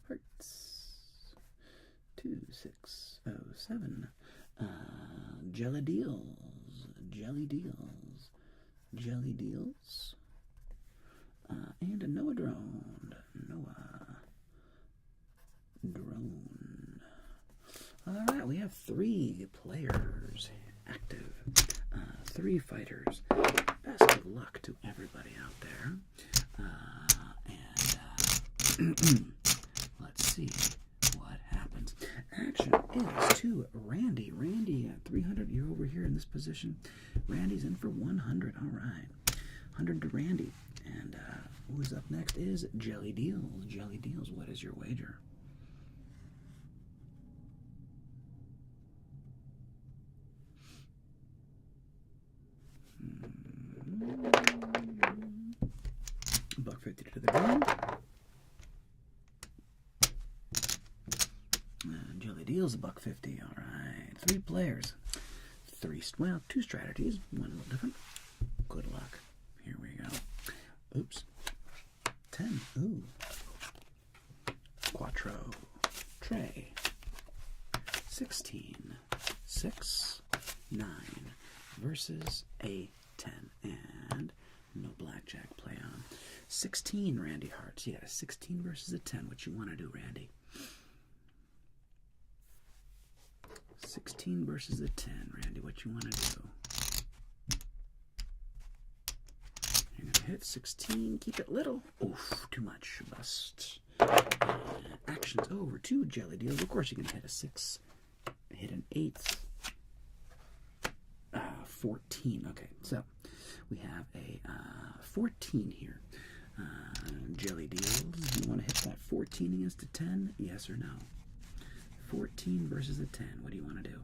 Hart's 2607. Jelly Deals. Jelly Deals. Jelly Deals. And a Noah Drone. Noah Drone. All right, we have 3 players active. 3 fighters. Best of luck to everybody out there. Let's see what happens. Action is to Randy. Randy at 300. You're over here in this position. Randy's in for 100. All right. 100 to Randy. And who's up next is Jelly Deals. Jelly Deals, what is your wager? $1.50 to the ground. Jelly Deals $1.50. All right, 3 players, 2 strategies, one a little different. Good luck. Here we go. Oops. 10. Ooh. Quattro. Tray. 16. 6. 9. Versus a 10. And no blackjack play on. 16, Randy Hart's. Yeah, 16 versus a 10. What you want to do, Randy? 16 versus a 10. Randy, what you want to do? You're going to hit 16. Keep it little. Oof, too much. Bust. Action's over. 2 Jelly Deals. Of course, you're going to hit a 6. Hit an 8. 14. Okay, so we have a 14 here. Jelly Deals. Do you want to hit that 14 against a 10? Yes or no? 14 versus a 10. What do you want to do?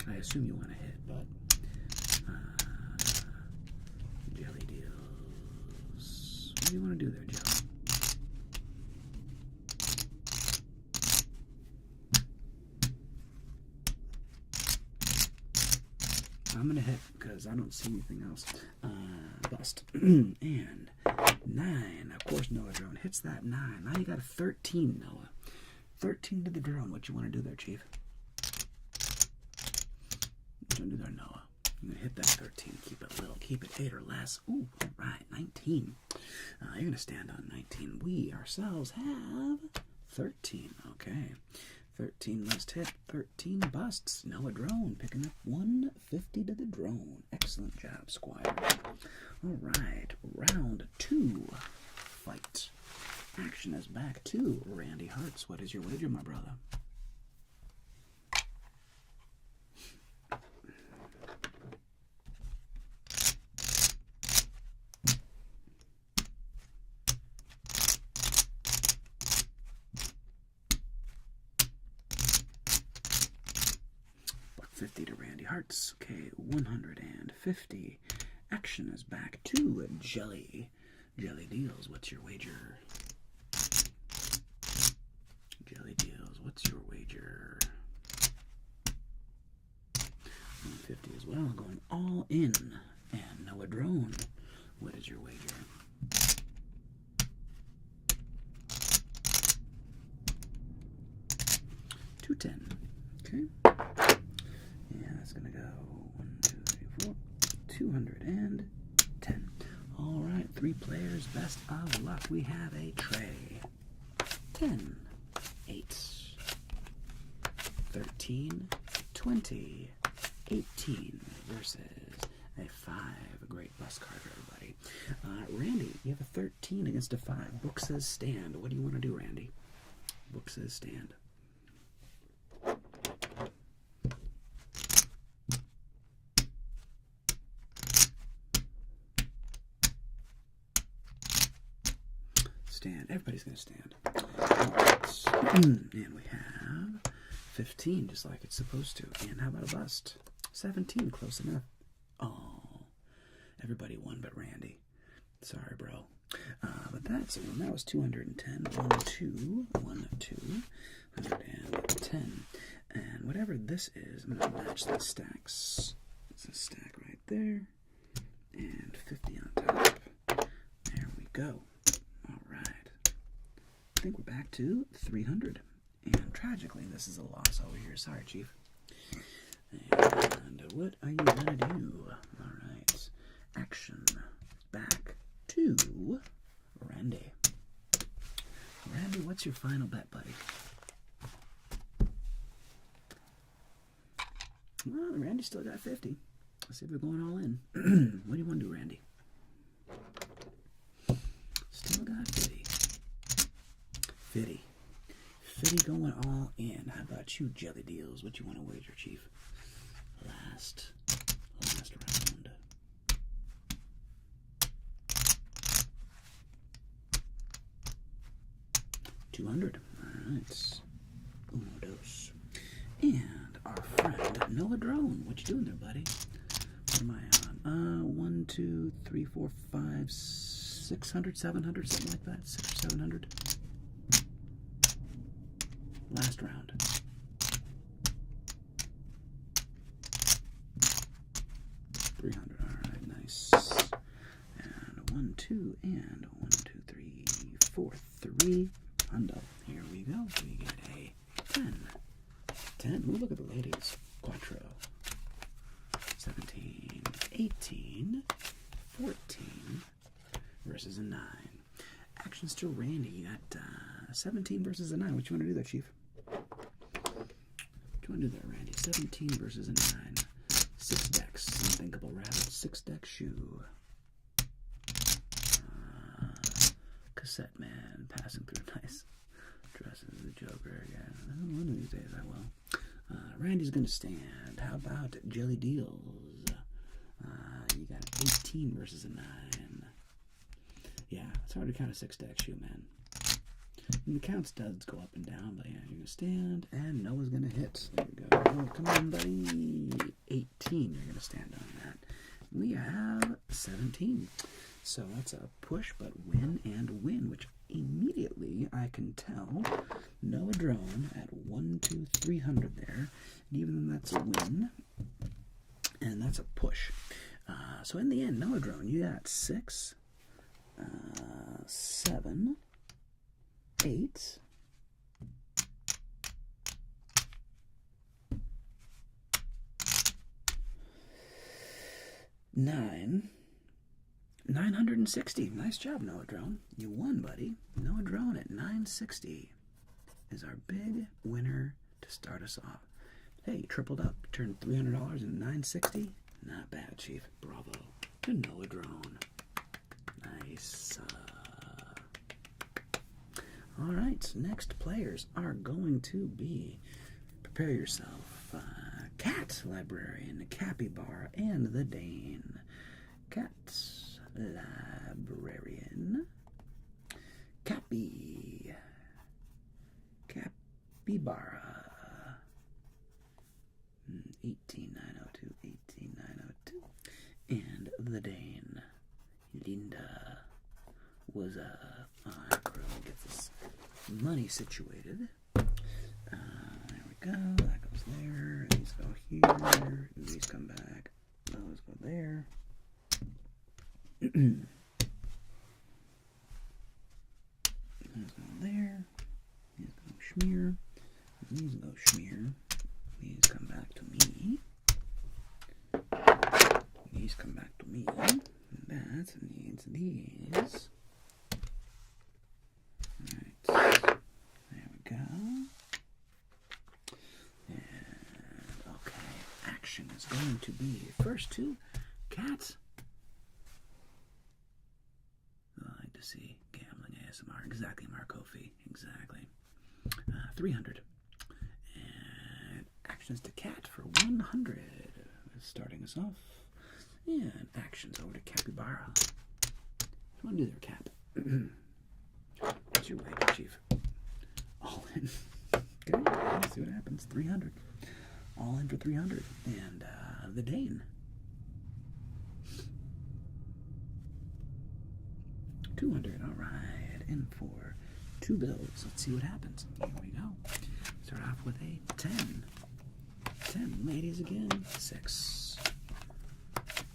I assume you want to hit, but Jelly Deals. What do you want to do there, Jelly? I'm going to hit because I don't see anything else. Bust. And 9. Of course, Noah Drone hits that 9. Now you got a 13, Noah. 13 to the drone. What you want to do there, Chief? What you want to do there, Noah? I'm going to hit that 13. Keep it little. Keep it 8 or less. Ooh, all right. 19. You're going to stand on 19. We ourselves have 13. Okay. 13 must hit, 13 busts. Noah Drone picking up 150 to the drone. Excellent job, Squire. All right, round 2. Fight. Action is back to Randy Hartz. What is your wager, my brother? $50 to Randy Hartz. Okay, 150. Action is back to Jelly. Jelly Deals, what's your wager? Jelly Deals, what's your wager? 150 as well, going all in. And Noah Drone, what is your wager? $210. Okay. Yeah, that's gonna go 1, 2, 3, 4, 210. All right, 3 players. Best of luck. We have a tray. 10, 8, 13, 20, 18 versus a 5. A great bus card for everybody. Randy, you have a 13 against a 5. Book says stand. What do you want to do, Randy? Book says stand. Stand. Everybody's going to stand. And we have 15, just like it's supposed to. And how about a bust? 17, close enough. Oh, everybody won but Randy. Sorry, bro. But that's it. That was 210. 1, 2, 1, 2, 110. And whatever this is, I'm going to match the stacks. It's a stack right there. And 50 on top. There we go. I think we're back to 300. And tragically, this is a loss over here. Sorry, Chief. And what are you going to do? All right. Action. Back to Randy. Randy, what's your final bet, buddy? Well, Randy still got 50. Let's see if we're going all in. What do you want to do, Randy? Still got 50. 50 going all in. How about you, Jelly Deals? What you want to wager, Chief? Last round. $200. All right. Uno dos. And our friend Noah Drone. What you doing there, buddy? What am I on? 1, 2, 3, 4, 5, 600, 700, something like that. 600 or 700. Last round. $300. All right, nice. And 1, 2, and 1, 2, 3, 4, 3. Hundo. Here we go. We get a 10. 10. Ooh, look at the ladies. Quattro. 17, 18, 14 versus a 9. Action still Randy. You got 17 versus a 9. What you want to do there, Chief? What you want to do there, Randy? 17 versus a 9. 6 decks. Unthinkable rabbit. 6 deck shoe. Cassette man passing through. Nice. Dresses the Joker again. One of these days I will. Randy's gonna stand. How about Jelly Deals? You got 18 versus a 9. Yeah, it's hard to count a 6 deck shoe, man. And the counts does go up and down, but yeah, you're gonna stand, and Noah's gonna hit. There we go. Oh, come on, buddy. 18. You're gonna stand on that. We have 17. So that's a push, but win and win, which immediately I can tell Noah Drone at 1, 2, 300 there. And even though that's a win, and that's a push. So in the end, Noah Drone, you got 6, 7, 8, 9, 960. Nice job, Noah Drone. You won, buddy. Noah Drone at 960 is our big winner to start us off. Hey, tripled up, turned $300 in 960. Not bad, Chief. Bravo. To Noah Drone. Nice. All right, next players are going to be, prepare yourself, Cat Librarian, Capybara, and the Dane. Cat Librarian, Capybara, 18902, 18902, and the Dane, Linda, was alright, crew, get this money situated. There we go, that goes there, these go here, these come back, those go there. These go there, these go schmear, these go schmear, these come back to me, these come back to me, and that needs these. Alright, there we go. And, okay, action is going to be first two cats. I like to see gambling ASMR. Exactly, Markofi. Exactly. 300. And actions to cat for 100. Starting us off. And actions over to Capybara. You want to do their cap? What's your wager, Chief? All in. Okay, let's see what happens. 300. All in for 300. And the Dane. 200. All right. In for 2 bills. Let's see what happens. Here we go. Start off with a 10. 10. Ladies again. 6.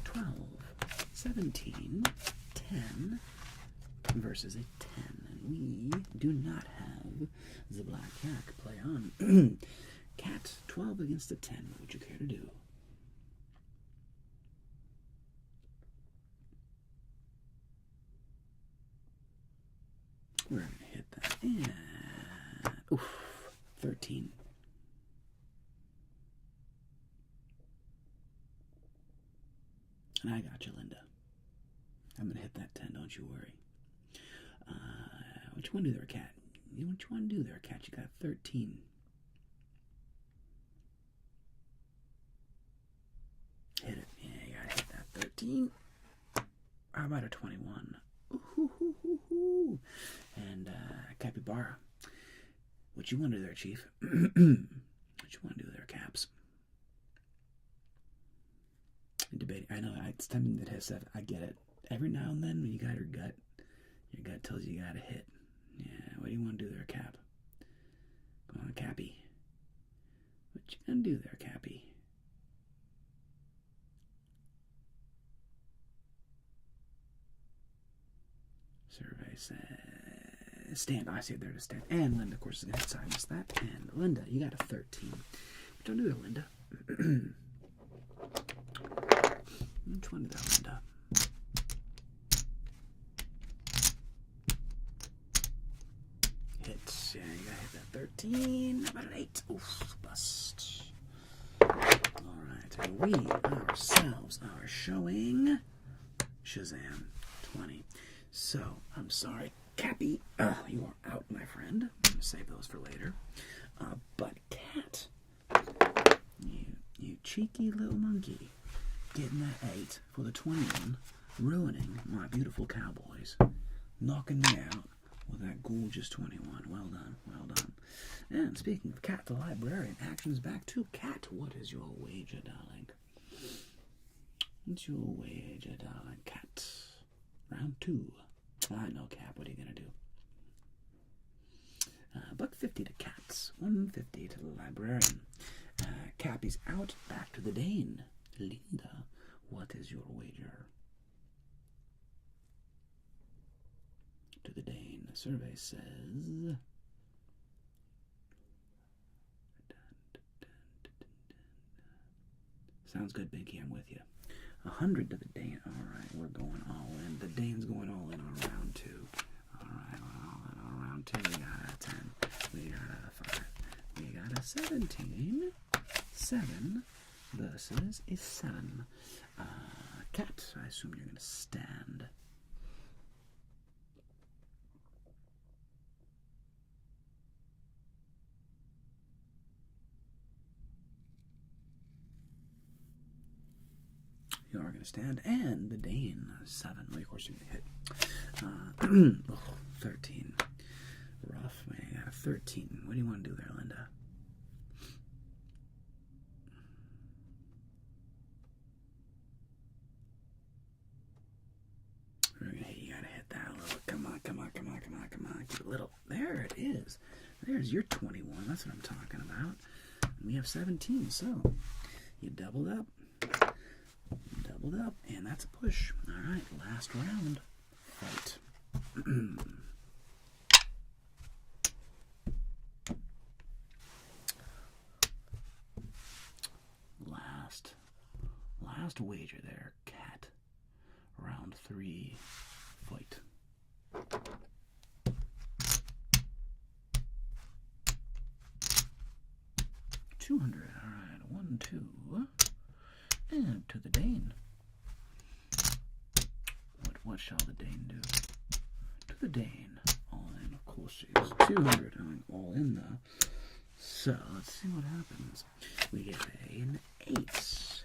12. 17. 10. Versus a 10. And we do not have the Blackjack play on. Cat, 12 against a 10. What would you care to do? We're going to hit that. And, oof, 13. And I got you, Linda. I'm going to hit that 10, don't you worry. What you want to do there, cat? What you want to do there, cat? You got 13. Hit it. Yeah, you got to hit that 13. How about a 21? Ooh. And Capybara. What you want to do there, Chief? What you want to do there, Caps? I'm debating. I know, it's something that has said, I get it. Every now and then when you got your gut tells you got to hit. Yeah, what do you want to do there, Cap? Go on, Cappy. What you gonna do there, Cappy? Survey says stand. I see it there to stand. And Linda, of course, is going to hit. Sorry, I missed that. And Linda, you got a 13. Don't do that, Linda. Which one did that, Linda? Hits. Yeah, you got to hit that 13. How about an 8? Oof, bust. Alright, and we ourselves are showing Shazam 20. So, I'm sorry, Cappy, you are out, my friend. I'm going to save those for later. But Cat, you cheeky little monkey, getting that 8 for the 21, ruining my beautiful Cowboys, knocking me out with that gorgeous 21. Well done, well done. And speaking of Cat the Librarian, actions back to Cat. What is your wager, darling? What's your wager, darling? Cat. Round 2. I know, Cap. What are you going to do? $1.50 to Cats. $1.50 to the Librarian. Cappy's out. Back to the Dane. Linda, what is your wager? To the Dane. The survey says... Sounds good, Binky. I'm with you. 100 to the Dane. All right, we're going all in. The Dane's going all in on round 2. All right, we're all in on round 2. We got a 10. We got a 5. We got a 17. 7 versus a 7. Cat, I assume you're going to stand. You are going to stand. And the Dane, 7. Well, of course, you're going to hit. 13. Rough. I got a 13. What do you want to do there, Linda? You gotta hit that a little. Come on. Give it a little. There it is. There's your 21. That's what I'm talking about. And we have 17. So you doubled up, and that's a push. All right, last round. Fight. Last wager there, Cat. Round 3, fight. $200. All right, 1, 2, and to the Dane. What shall the Dane do? To the Dane, all in. Of course, she's 200. All in though. So let's see what happens. We get an 8.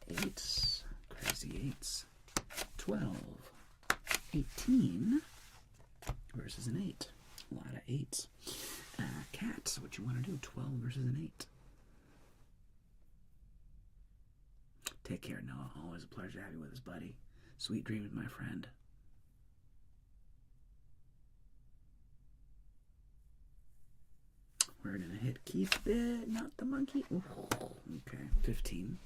8s, crazy 8s. 12, 18 versus an 8. A lot of 8s. Cats, what you want to do? 12 versus an 8. Take care, Noah. Always a pleasure to have you with us, buddy. Sweet dreams, my friend. We're going to hit keep it, not the monkey. Ooh, okay, 15.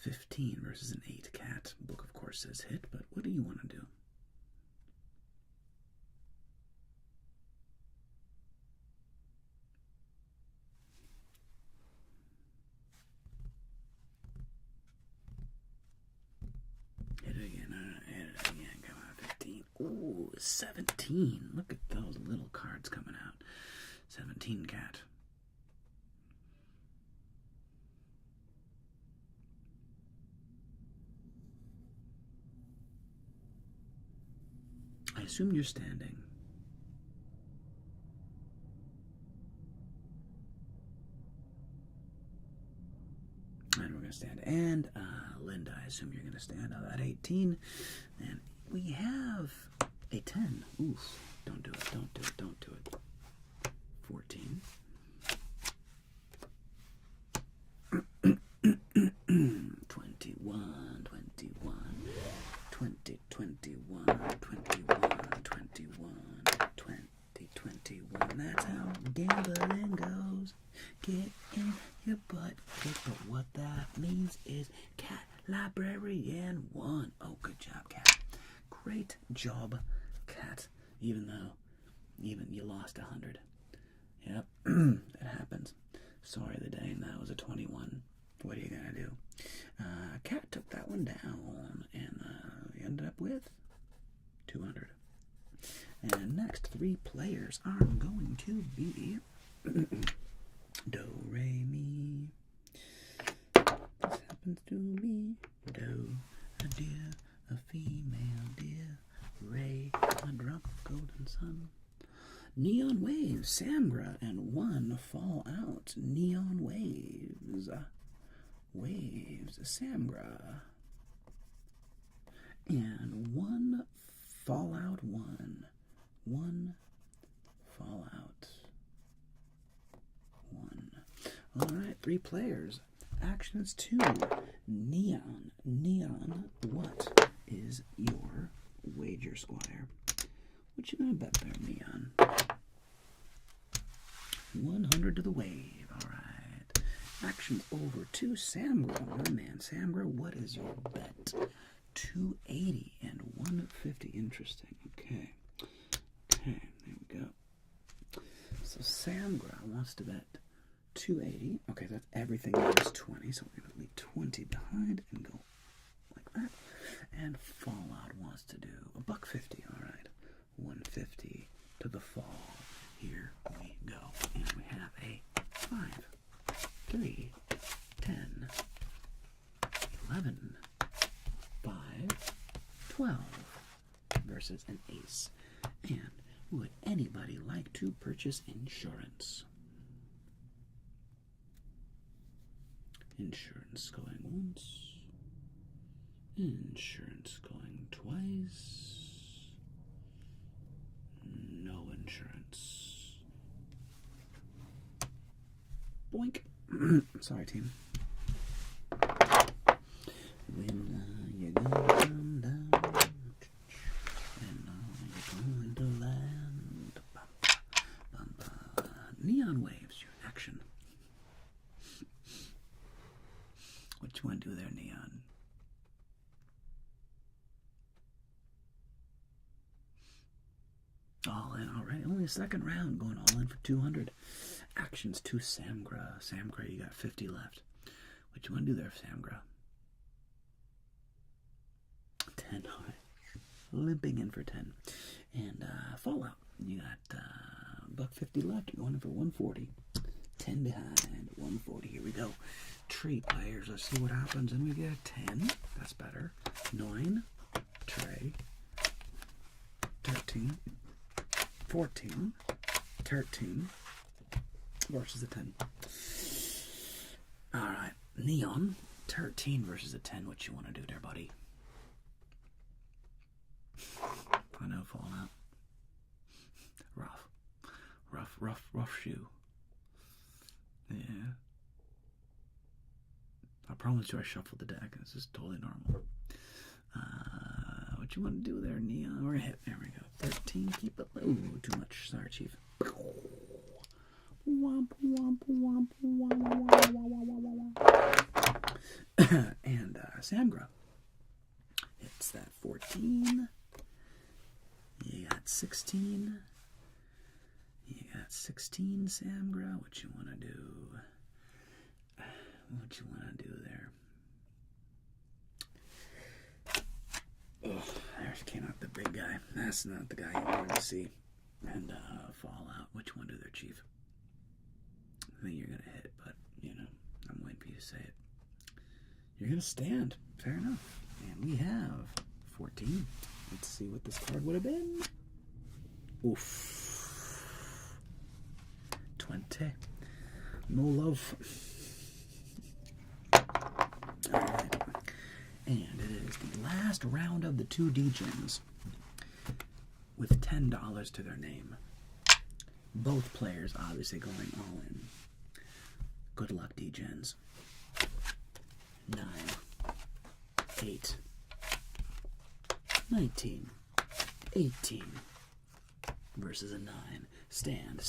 15 versus an 8, Cat. Book, of course, says hit, but what do you want to do? Hit it again. Come on, 15. Ooh, 17. Look at those little cards coming out. 17, Cat. I assume you're standing. And we're going to stand. And Linda, I assume you're going to stand. Now that 18. And we have a 10. Oof. Don't do it. 14. 21. 20, 21. 21. That's how gambling goes. Get in your butt. But what that means is Cat Librarian 1. Oh, good job, Cat. Great job, Cat. Even you lost 100. Yep, that happens. Sorry, the Dane. That was a 21. What are you gonna do? Cat took that one down, and we ended up with 200. And next 3 players are going to be Do, Re, Mi. This happens to me. Do, a deer, a female deer. Re, a drop of golden sun. Neon Waves, Samgra, and 1 fall out. Neon Waves. Waves, Samgra. And 1 Fallout 1. 1 Fallout 1. Alright, 3 players. Actions 2. Neon. Neon, what is your wager, Squire? What you gonna bet there, Neon? 100 to the wave. Alright. Actions over to Samgra. My man, Samgra, what is your bet? 280 and 150. Interesting. Okay, there we go. So Samgra wants to bet 280. Okay, that's everything minus 20. So we're going to leave 20 behind and go like that. And Fallout wants to do $150. All right, 150 to the fall. Here we versus an ace. And would anybody like to purchase insurance? Insurance going once. Insurance going twice. No insurance. Boink. Sorry, team. When you gonna come down? When are you going to land? Neon waves, your action. What you want to do there, Neon? All in already. Only a second round. Going all in for 200. Actions to Samgra. Samgra, you got 50 left. What you want to do there, Samgra? 10. All right. Limping in for 10. And Fallout. You got $150 left. You're going in for 140. 10 behind. 140. Here we go. Tree players. Let's see what happens. And we get a 10. That's better. 9. Trey. 13. 14. 13. Versus a 10. Alright. Neon. 13 versus a 10. What you want to do there, buddy? I know, Fallout. Rough shoe. Yeah. I promise you I shuffled the deck. This is totally normal. What you want to do there, Neon? We're hit. There we go. 13. Keep it. Ooh, too much. Sorry, Chief. Womp, womp, womp, womp, womp, womp. And Samgra. It's that 14. You got 16. You got 16, Samgra. What you want to do? What you want to do there? Oh, there came out the big guy. That's not the guy you wanted to see. And Fallout. What you want to do there, Chief? I think you're going to hit, but, you know, I'm waiting for you to say it. You're going to stand. Fair enough. And we have 14. Let's see what this card would have been. Oof. 20. No love. Alright. And it is the last round of the 2 D-Gens with $10 to their name. Both players obviously going all in. Good luck, D-Gens. 9. 8. 19. 18. Versus a 9. Stand.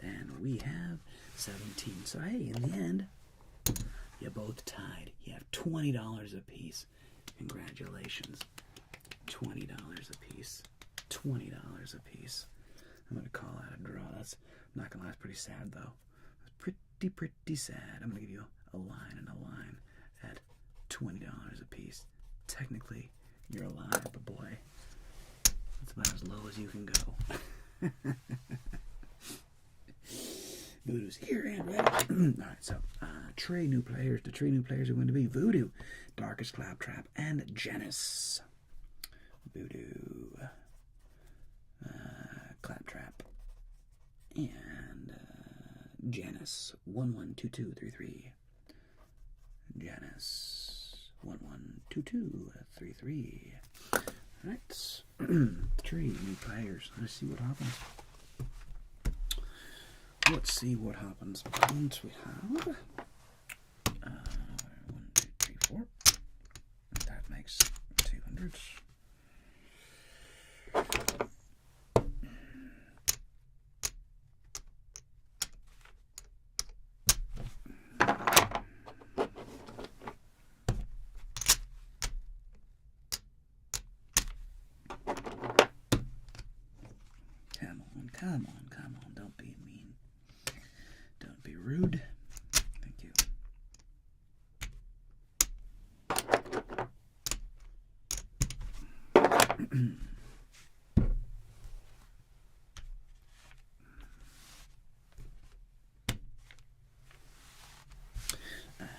And we have 17. So, hey, in the end, you both tied. You have $20 apiece. Congratulations. $20 apiece. $20 apiece. I'm going to call that a draw. That's not going to last. Pretty sad, though. Pretty sad. I'm going to give you a line and a line at $20 apiece. Technically, you're alive, but boy, that's about as low as you can go. Voodoo's here and ready. Alright, so three new players. The 3 new players are going to be Voodoo, Darkest Claptrap, and Janice. Voodoo, Claptrap, and Janice. 112233. Janice. 112233. Alright. 3 new players. Let's see what happens. Let's see what happens. Once we have 1, 2, 3, 4. That makes 200. Come on. Don't be mean. Don't be rude. Thank you.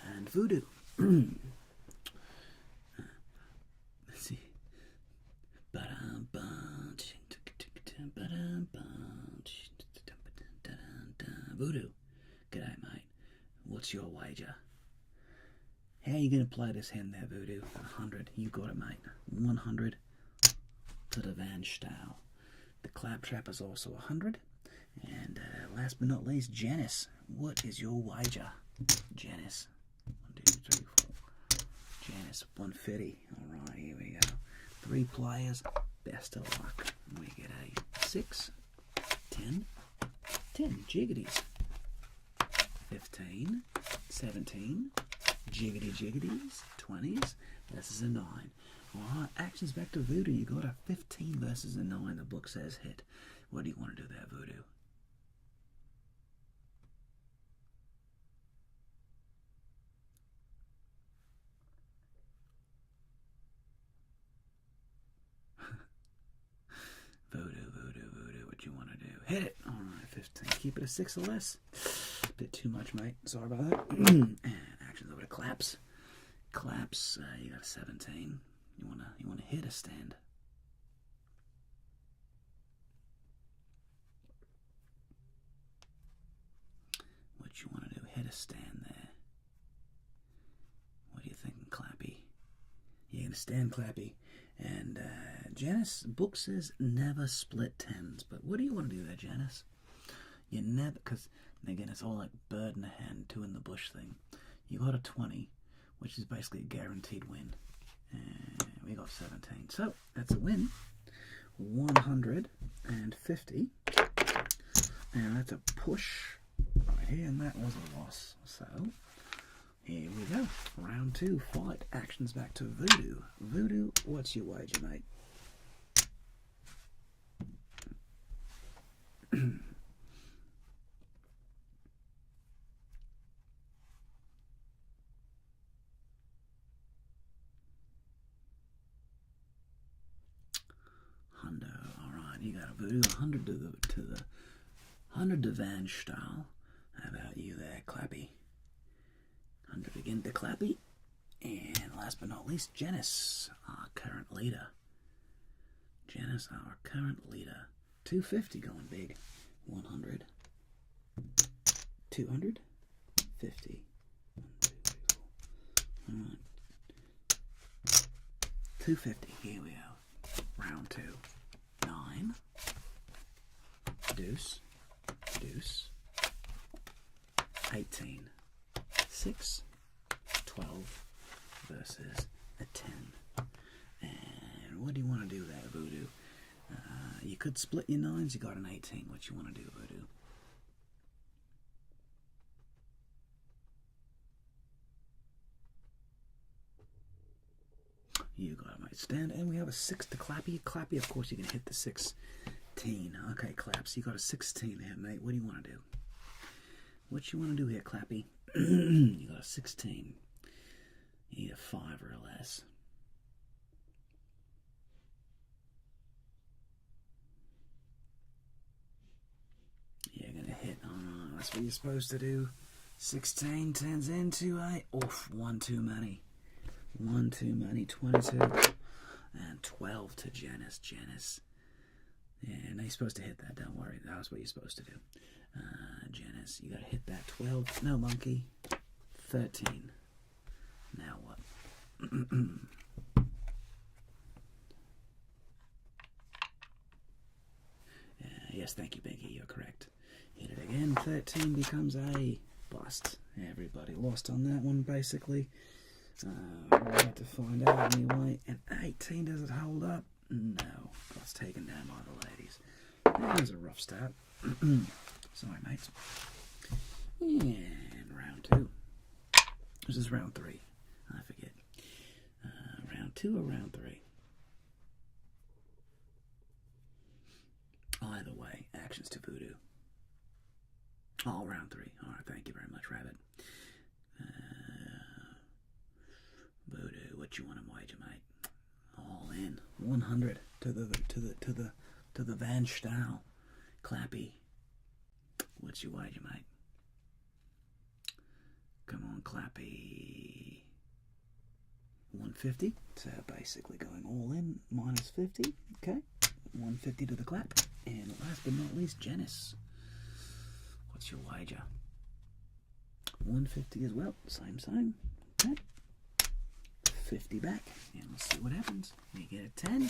And Voodoo. Let's see. Voodoo. G'day, mate. What's your wager? How are you going to play this hand there, Voodoo? 100. You got it, mate. 100 to the Van Staal. The Claptrap is also 100. And last but not least, Janice. What is your wager? Janice. 1, 2, 3, 4. Janice, 150. Alright, here we go. 3 players. Best of luck. We get a 6, 10, 10 jiggities. 15, 17, jiggity jiggities, 20s, versus a 9. Alright, actions back to Voodoo. You got a 15 versus a 9. The book says hit. What do you want to do there, Voodoo? Voodoo, what you want to do? Hit it! Alright, 15. Keep it a 6 or less. Bit too much, mate. Sorry about that. And actions over to Claps. Claps, you got a 17. You wanna hit a stand. What you wanna do? Hit a stand there. What are you thinking, Clappy? You're gonna stand, Clappy. And Janice, book says never split 10s. But what do you want to do there, Janice? You never, because again, it's all like bird in the hand, 2 in the bush thing. You got a 20, which is basically a guaranteed win. And we got 17. So that's a win. 150. And that's a push right here, and that was a loss. So here we go. Round 2, fight. Actions back to Voodoo. Voodoo, what's your wager, mate? Hundo. Alright, you got a Voodoo. 100 to the 100 to Van Staal. How about you there, Clappy? 100 again to Clappy. And last but not least, Janice, our current leader. Janice, our current leader. 250 going big. 100. 200. 50. 1, 2, 3, 4. Alright. 250. Here we go. Round 2. 9. Deuce. Deuce. 18. 6. 12 versus a 10. And what do you want to do there, Voodoo? You could split your 9s. You got an 18. What you want to do, Voodoo? You got it, mate. Stand, and we have a 6 to Clappy. Clappy, of course, you can hit the 16. Okay, Claps, you got a 16 there, mate. What do you want to do? What you want to do here, Clappy? You got a 16. You need a 5 or less. You're going to hit. Oh, that's what you're supposed to do. 16 turns into a... Oof, 1 too many. 1 too many. 22. And 12 to Janice. Janice. Yeah, now you're supposed to hit that. Don't worry. That's what you're supposed to do. Janice, you got to hit that. 12. No, monkey. 13. Now what? Yes, thank you, Binky. You're correct. Hit it again. 13 becomes a bust. Everybody lost on that one, basically. We'll have to find out anyway. And 18, does it hold up? No. Got taken down by the ladies. That was a rough start. Sorry, mates. And round 2. This is round 3. I forget. Round 2 or round 3? Either way, actions to Voodoo. Oh, round 3. Alright, thank you very much, Rabbit. Voodoo, what you want to wager, mate? All in. 100 to the Van Staal. Clappy. What's your wager, mate? Come on, Clappy. 150. So basically going all in. Minus 50. Okay. 150 to the Clap. And last but not least, Janice. What's your wager? 150 as well. Same. Okay. 50 back. And we'll see what happens. You get a 10,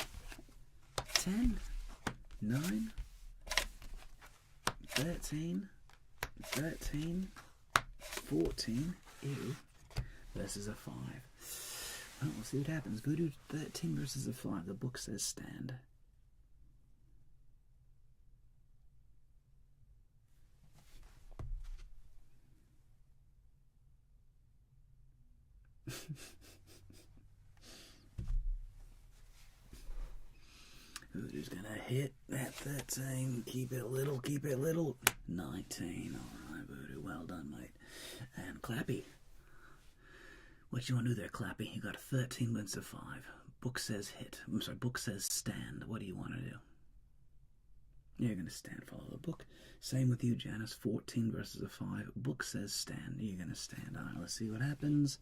10, 9, 13, 13, 14, ew, versus a 5. Well, we'll see what happens. Voodoo 13 versus a 5. The book says stand. Voodoo's gonna hit that 13. Keep it little, keep it little. 19. Alright, Voodoo. Well done, mate. And Clappy. What you want to do there, Clappy? You got a 13 wins to 5. Book says hit. I'm sorry, book says stand. What do you want to do? You're going to stand, follow the book. Same with you, Janice. 14 versus a 5. Book says stand. You're going to stand. All right, let's see what happens.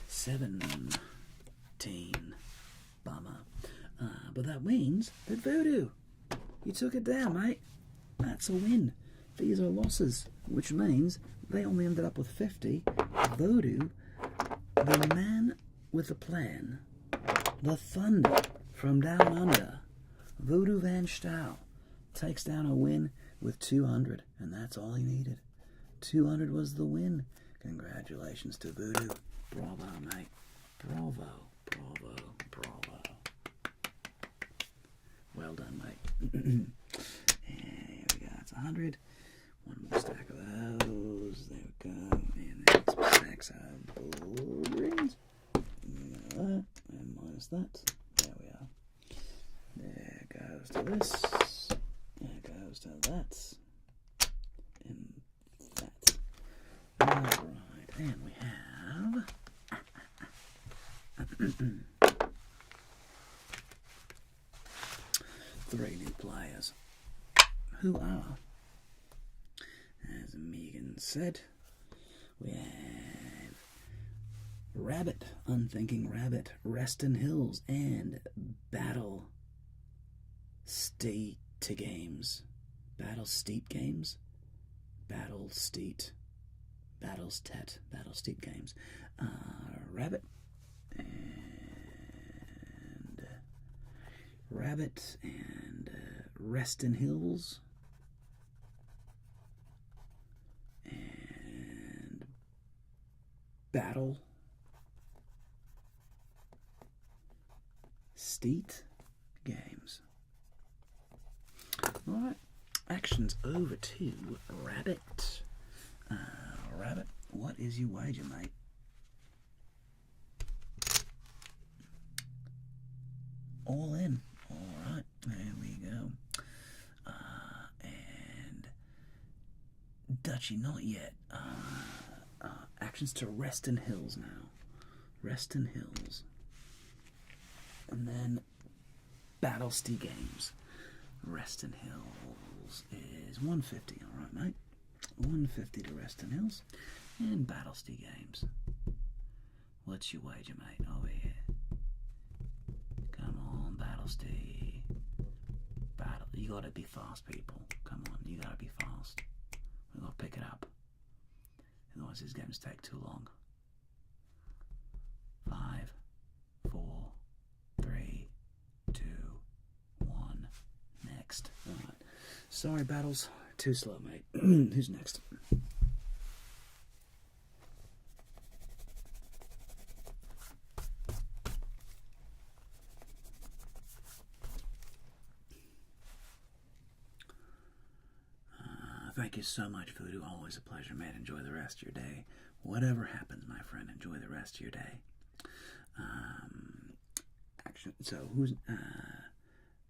17. Bummer. But that means that Voodoo, you took it down, mate. That's a win. These are losses, which means they only ended up with 50. Voodoo, the man with a plan, the thunder from down under, Voodoo Van Staal, takes down a win with 200, and that's all he needed. 200 was the win. Congratulations to Voodoo. Bravo, mate. Bravo, bravo, bravo. Well done, mate. And here we go. It's 100. One more stack of those. There we go. And then some stacks of gold rings. And minus that. There we are. There goes to this. There goes to that. And that. Alright. And we have 3 new players. Who are, as Megan said, we have Rabbit, Unthinking Rabbit, Reston Hills, and Battle Steep Games. Battle Steep Games? Battle Steep. Battles Tet. Battle Steep Games. Rabbit and Reston Hills and Battle Steep Games. Alright, action's over to Rabbit. Rabbit, what is your wager, mate? All in. Alright, there we go. And Dutchie, not yet. Actions to Reston Hills now. Reston Hills. And then Battlesty Games. Reston Hills is 150, alright, mate. 150 to Reston Hills. And Battlesty Games. What's your wager, mate? Over here. Come on, Battlesty. You gotta be fast, people. Come on, you gotta be fast. We gotta pick it up. Otherwise, these games take too long. 5, 4, 3, 2, 1. Next. Alright. Sorry, Battles. Too slow, mate. Who's next? Thank you so much, Voodoo. Always a pleasure, man. Enjoy the rest of your day. Whatever happens, my friend, enjoy the rest of your day. Action. So, who's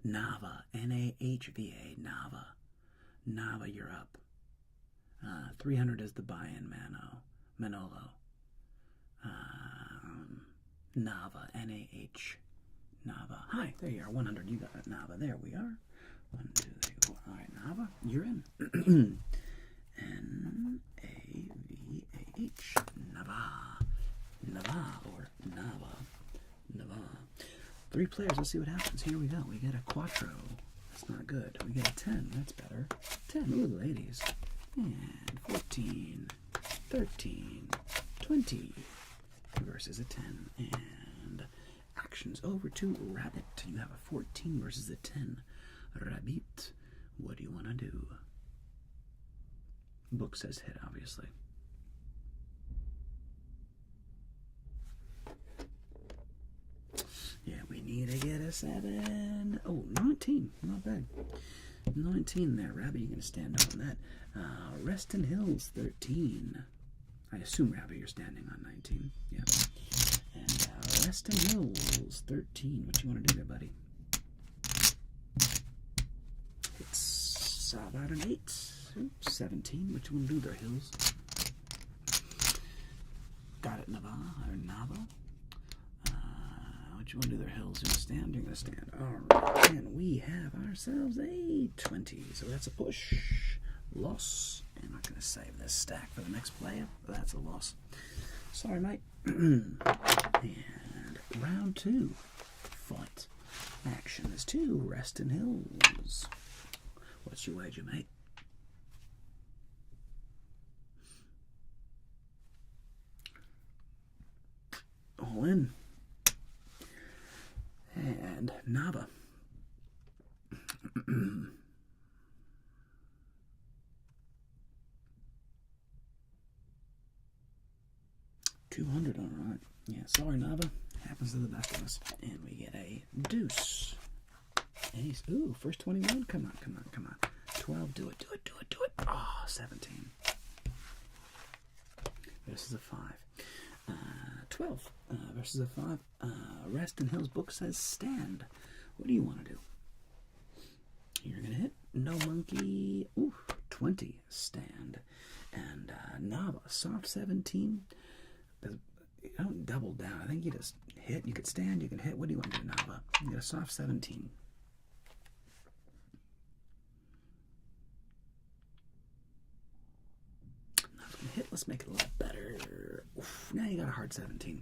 Nava? N-A-H-V-A. Nava. Nava, you're up. 300 is the buy-in, Manolo. Nava. N-A-H. Nava. Hi, there you are. 100. You got it, Nava. There we are. 1, 2, 3, 4. All right, Nava, you're in. N-A-V-A-H. Nava. Nava or Nava. Nava. 3 players. Let's see what happens. Here we go. We get a quattro. That's that's not good. We get a 10. That's better. 10. Ooh, the ladies. And 14, 13, 20 versus a 10. And actions over to Rabbit. You have a 14 versus a 10. Rabbit, what do you want to do? Book says hit, obviously. Yeah, we need to get a 7. Oh, 19. Not bad. 19 there. Rabbit, you're going to stand on that. Reston Hills, 13. I assume, Rabbit, you're standing on 19. Yeah. And Reston Hills, 13. What you want to do there, buddy? It's about an 8. Oops, 17. What you want to do there, Hills? Got it, Nava. What you want to do there, Hills? You're going to stand? You're going to stand. All right. And we have ourselves a 20. So that's a push. Loss. I'm not going to save this stack for the next player. That's a loss. Sorry, mate. And round 2. Fight. Action. There's 2. Reston Hills. What's your wager, mate? All in. And Nava. $200, all right. Yeah, sorry, Nava. Happens to the best of us. And we get a deuce. Ace. Ooh, first 21. Come on. 12. Do it. Oh, 17. Versus a 5. 12 versus a 5. Reston Hills book says stand. What do you want to do? You're going to hit. No monkey. Ooh, 20. Stand. And Nava, soft 17. You don't double down. I think you just hit. You could stand. You can hit. What do you want to do, Nava? You get a soft 17. Nava's going to hit. Let's make it a little better. Oof, now you got a hard 17.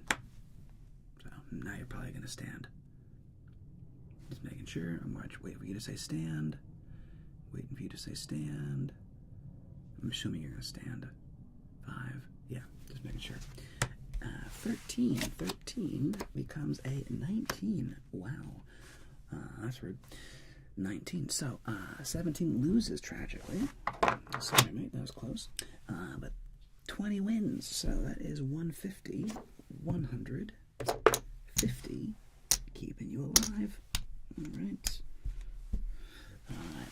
So now you're probably going to stand. Just making sure. I'm waiting for you to say stand. Waiting for you to say stand. I'm assuming you're going to stand. 5. Yeah, just making sure. 13. 13 becomes a 19. Wow. That's rude. 19. So, 17 loses tragically. Sorry, mate, that was close. But 20 wins. So that is 150. 150. Keeping you alive. All right.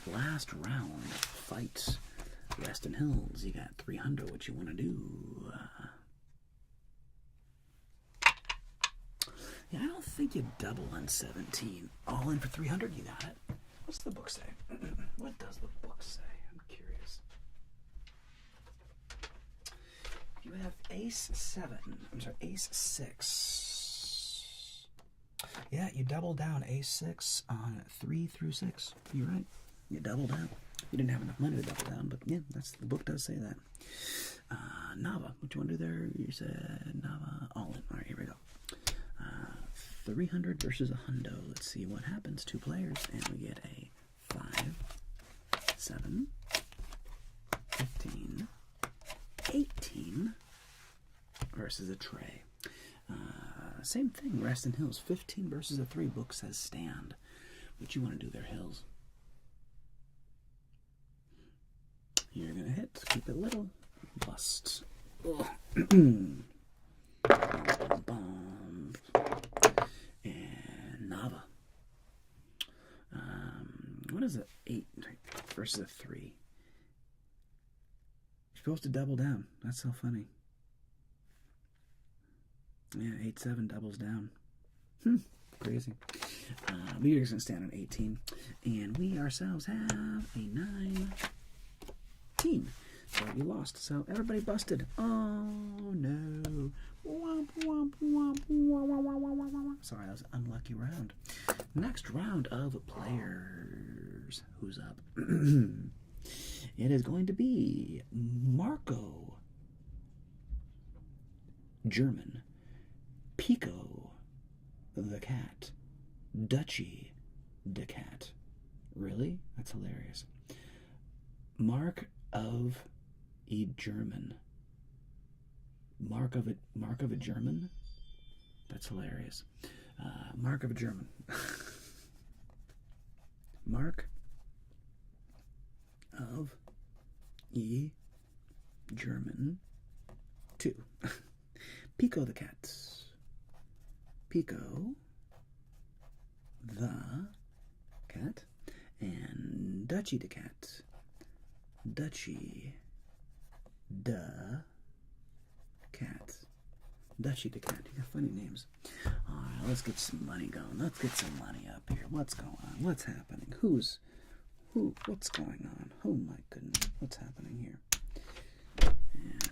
Last round. Fight. Reston Hills. You got 300. What you want to do? Yeah, I don't think you double on 17. All in for 300, you got it. What's the book say? What does the book say? I'm curious. You have ace 7. I'm sorry, ace 6. Yeah, you double down ace 6 on 3 through 6. You're right. You double down. You didn't have enough money to double down, but yeah, the book does say that. Nava, what you want to do there? You said Nava, all in. All right, here we go. 300 versus a hundo. Let's see what happens. 2 players, and we get a 5, 7, 15, 18 versus a tray. Same thing, Reston Hills. 15 versus a 3. Book says stand. What you want to do there, Hills? You're going to hit. Keep it little. Bust. Bum, bum, bum. And Nava. What is it? 8 versus a 3. You're supposed to double down. That's so funny. Yeah, 8-7 doubles down. Crazy. We're just going to stand on 18. And we ourselves have a 19. So we lost. So everybody busted. Oh, no. Sorry, that was an unlucky round. Next round of players. Who's up? It is going to be Marco, German, Pico, the cat, Dutchy, the cat, Really? That's hilarious. Mark of a German. Mark of a German? That's hilarious. Mark of a German. Mark of a German 2. Pico the cat. Pico the cat. And Dutchie the cat. Dutchie the cat. Dutchie the cat. You got funny names. Alright, let's get some money going. Let's get some money up here. What's going on? What's happening? What's going on? Oh my goodness. What's happening here? And,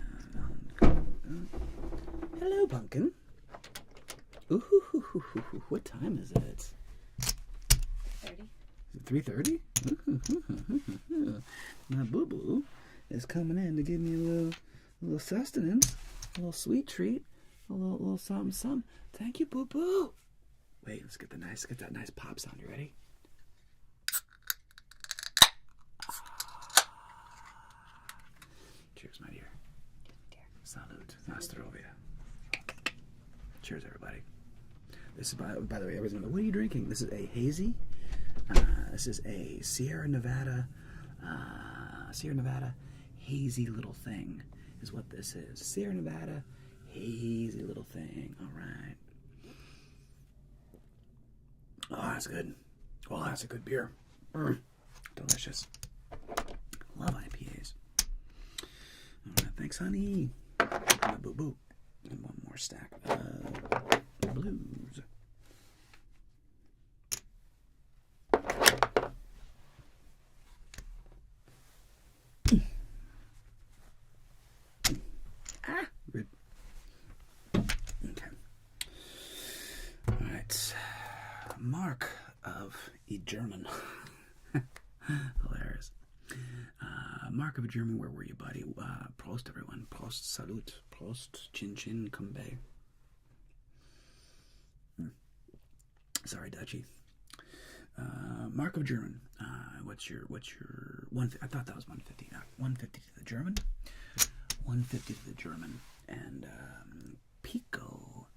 hello, pumpkin. Ooh, what time is it? 30. Is it 3:30? My boo-boo is coming in to give me a little sustenance, a little sweet treat, a little something. Thank you, boo-boo. Wait, let's get that nice pop sound. You ready? Cheers, my dear. Salute. Nostrovia. Cheers, everybody. This is, by the way, everyone's going, what are you drinking? This is a hazy. This is a Sierra Nevada hazy little thing is what this is. Sierra Nevada hazy little thing. All right. Oh, that's good. Oh, that's a good beer. Delicious. Love IPAs. All right, thanks, honey. Boo boo. And one more stack of blues. Good. Okay. All right. Mark of a German. Hilarious. Mark of a German, where were you, buddy? Prost, everyone. Prost, salut. Prost, chin chin, kumbe. Sorry, Dutchie. Mark of German. What's your one? I thought that was 150. 150 to the German. 150 to the German. And Pico.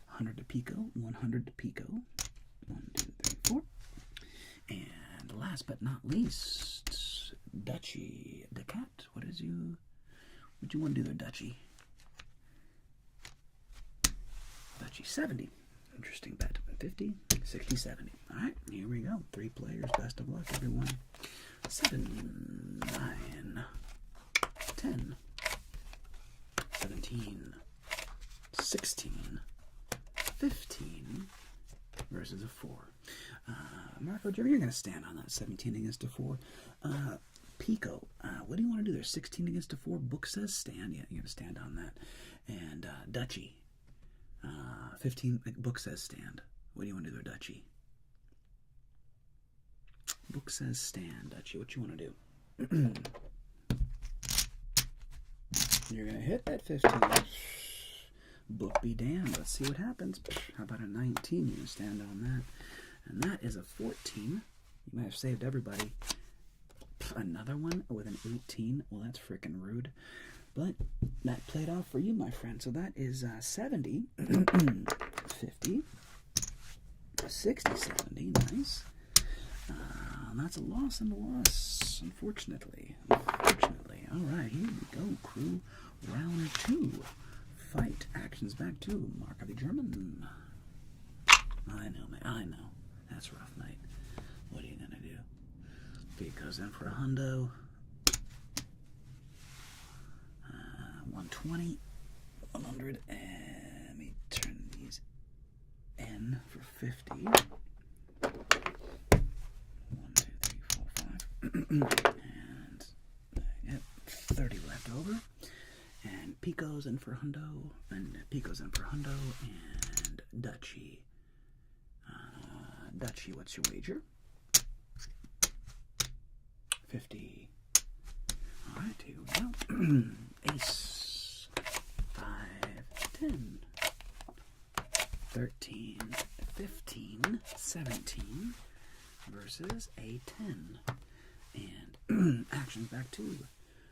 100 to Pico. 100 to Pico. 1, 2, 3, 4. And last but not least, Dutchie the cat. What you want to do there, Dutchie? Dutchie 70. Interesting bet. 50, 60, 70. All right, here we go. 3 players. Best of luck, everyone. 7, 9, 10, 17, 16, 15 versus a 4. Marco, you're going to stand on that 17 against a 4. Pico, what do you want to do there? 16 against a 4. Book says stand. Yeah, you're going to stand on that. And Dutchie, 15. Book says stand. What do you want to do there, Dutchie? Book says stand. Dutchie, what you want to do? You're going to hit that 15. Book be damned. Let's see what happens. How about a 19? You stand on that. And that is a 14. You might have saved everybody. Another one with an 18. Well, that's freaking rude. But that played off for you, my friend. So that is 70, 50, 60, 70. Nice. That's a loss and a loss, unfortunately. All right, here we go, crew. Round 2. Fight. Actions back to Mark of the German. I know, man. I know. That's a rough night. What are you going to do? He goes in for a hundo. 120. 100. And let me turn these in for 50. 1, 2, 3, 4, 5. And I get 30 left over. And Pico's in for hundo. And Pico's in for hundo. And Dutchie. Dutchie, what's your wager? 50. All right, here we go. Ace. 5, 10. 13, 15, 17, versus a 10. And actions back to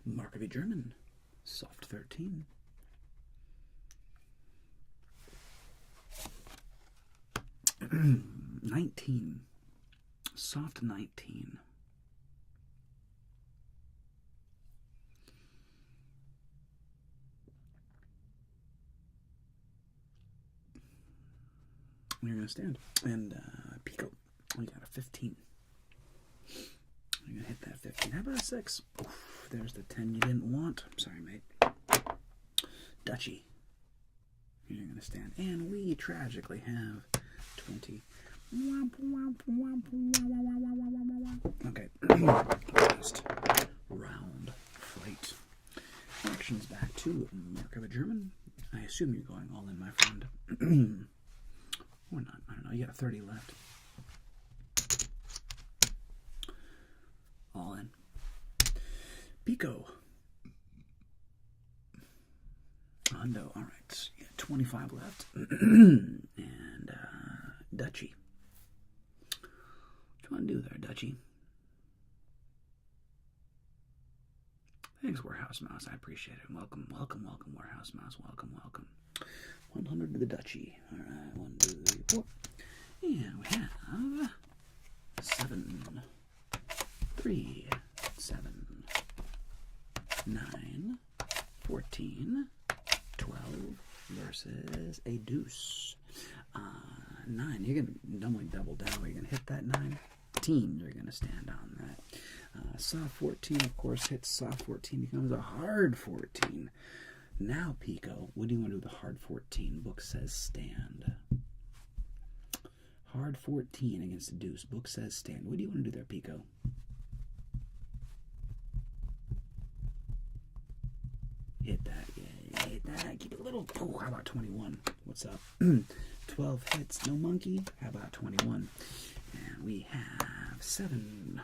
Mark of a German, soft 13. $19, soft 19. You're going to stand. And Pico, we got a 15. You're going to hit that 15. How about a 6? Oof, there's the 10 you didn't want. I'm sorry, mate. Duchy. You're going to stand. And we tragically have 20. Okay. Last round fight. Actions back to Mark of a German. I assume you're going all in, my friend. Or not. I don't know. You got 30 left. All in. Pico. Hundo. All right. You got 25 left. And Duchy. What you want to do there, Duchy? Thanks, Warehouse Mouse. I appreciate it. Welcome, welcome, welcome, Warehouse Mouse. Welcome, welcome. 100 to the Duchy. All right, 1, 2, 3, 4. And we have 7, 3, 7, 9, 14, 12 versus a deuce. 9. You're going to only double down. You're going to hit that 9. Teams are going to stand on that. Soft 14, of course, hits soft 14, becomes a hard 14. Now, Pico, what do you want to do with the hard 14? Book says stand. Hard 14 against the deuce. Book says stand. What do you want to do there, Pico? Hit that. Yeah, hit that. Keep it a little. Oh, how about 21? What's up? 12 hits. No monkey. How about 21? And we have 17.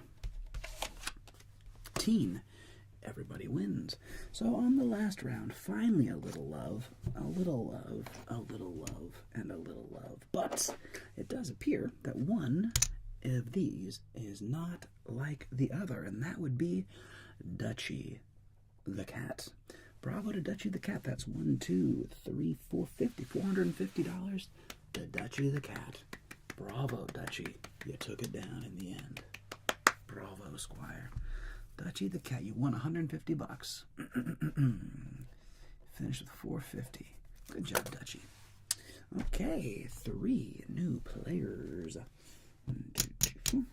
Everybody wins. So on the last round, finally a little love, a little love, a little love, and a little love. But it does appear that one of these is not like the other, and that would be Duchy the Cat. Bravo to Duchy the Cat. That's 1, 2, 3, 4, $450. The Duchy the Cat. Bravo, Duchy. You took it down in the end. Bravo, Squire. Duchy the Cat, you won $150. Finished with 450. Good job, Duchy. Okay, 3 new players. 1, 2, 3, 4.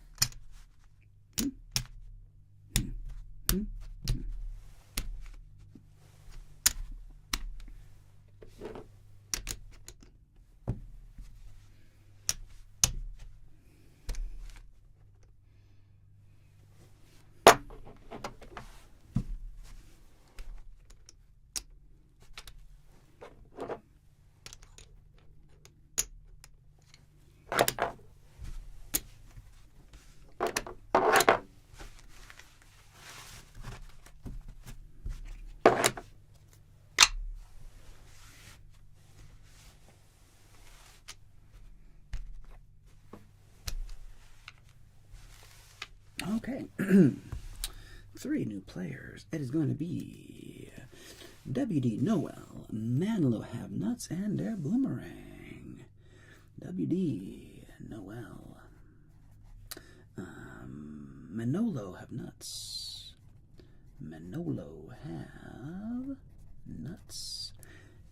Okay, 3 new players. It is going to be WD Noel, Manlo Have Nuts, and their Boomerang. WD Noel, Manolo Have Nuts, Manolo Have Nuts,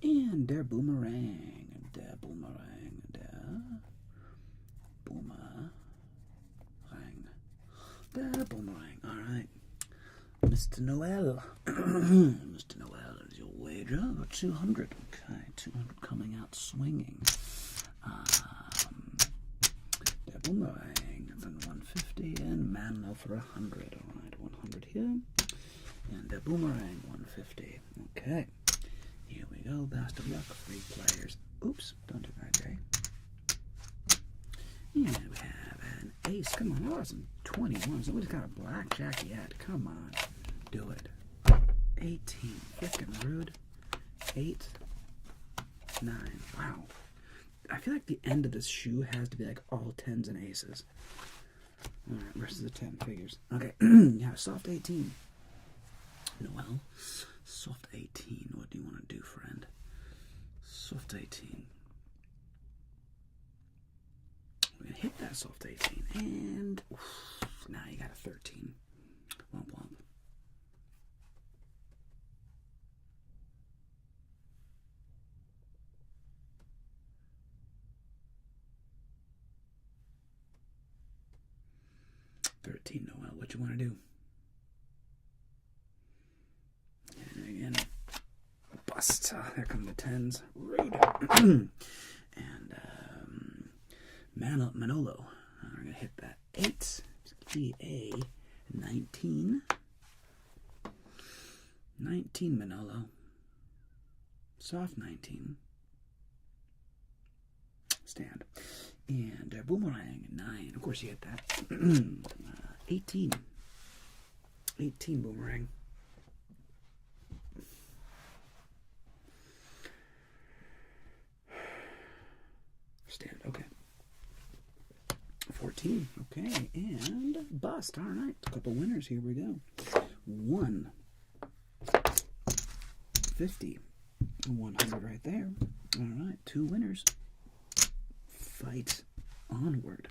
and their Boomerang, their Boomerang, their Boomerang. Boomerang. All right, Mr. Noel. Mr. Noel, is your wager 200? Okay, 200 coming out swinging. The Boomerang for 150 and Manlo for 100. All right, 100 here, and the Boomerang 150. Okay, here we go. Best of luck. 3 players. Oops, don't do that, Jay. And we have an ace. Come on, that wasn't 21. Somebody's got a blackjack yet. Come on. Do it. 18. Freaking rude. 8. 9. Wow. I feel like the end of this shoe has to be like all 10s and aces. All right, rest of the 10 figures. Okay, yeah, soft 18. Noel, soft 18. What do you want to do, friend? Soft 18. We're going to hit that soft 18. And now you got a 13. Womp womp. Noel, what you want to do? And again, bust. There come the 10s. Rude. And Manolo. We're going to hit that 8. GA 19. 19 Manolo. Soft 19. Stand. And Boomerang 9. Of course you hit that. 18. 18 Boomerang. Stand. Okay. 14. Okay. And bust. All right. A couple winners. Here we go. 1. 50. 100 right there. All right. 2 winners. Fight onward.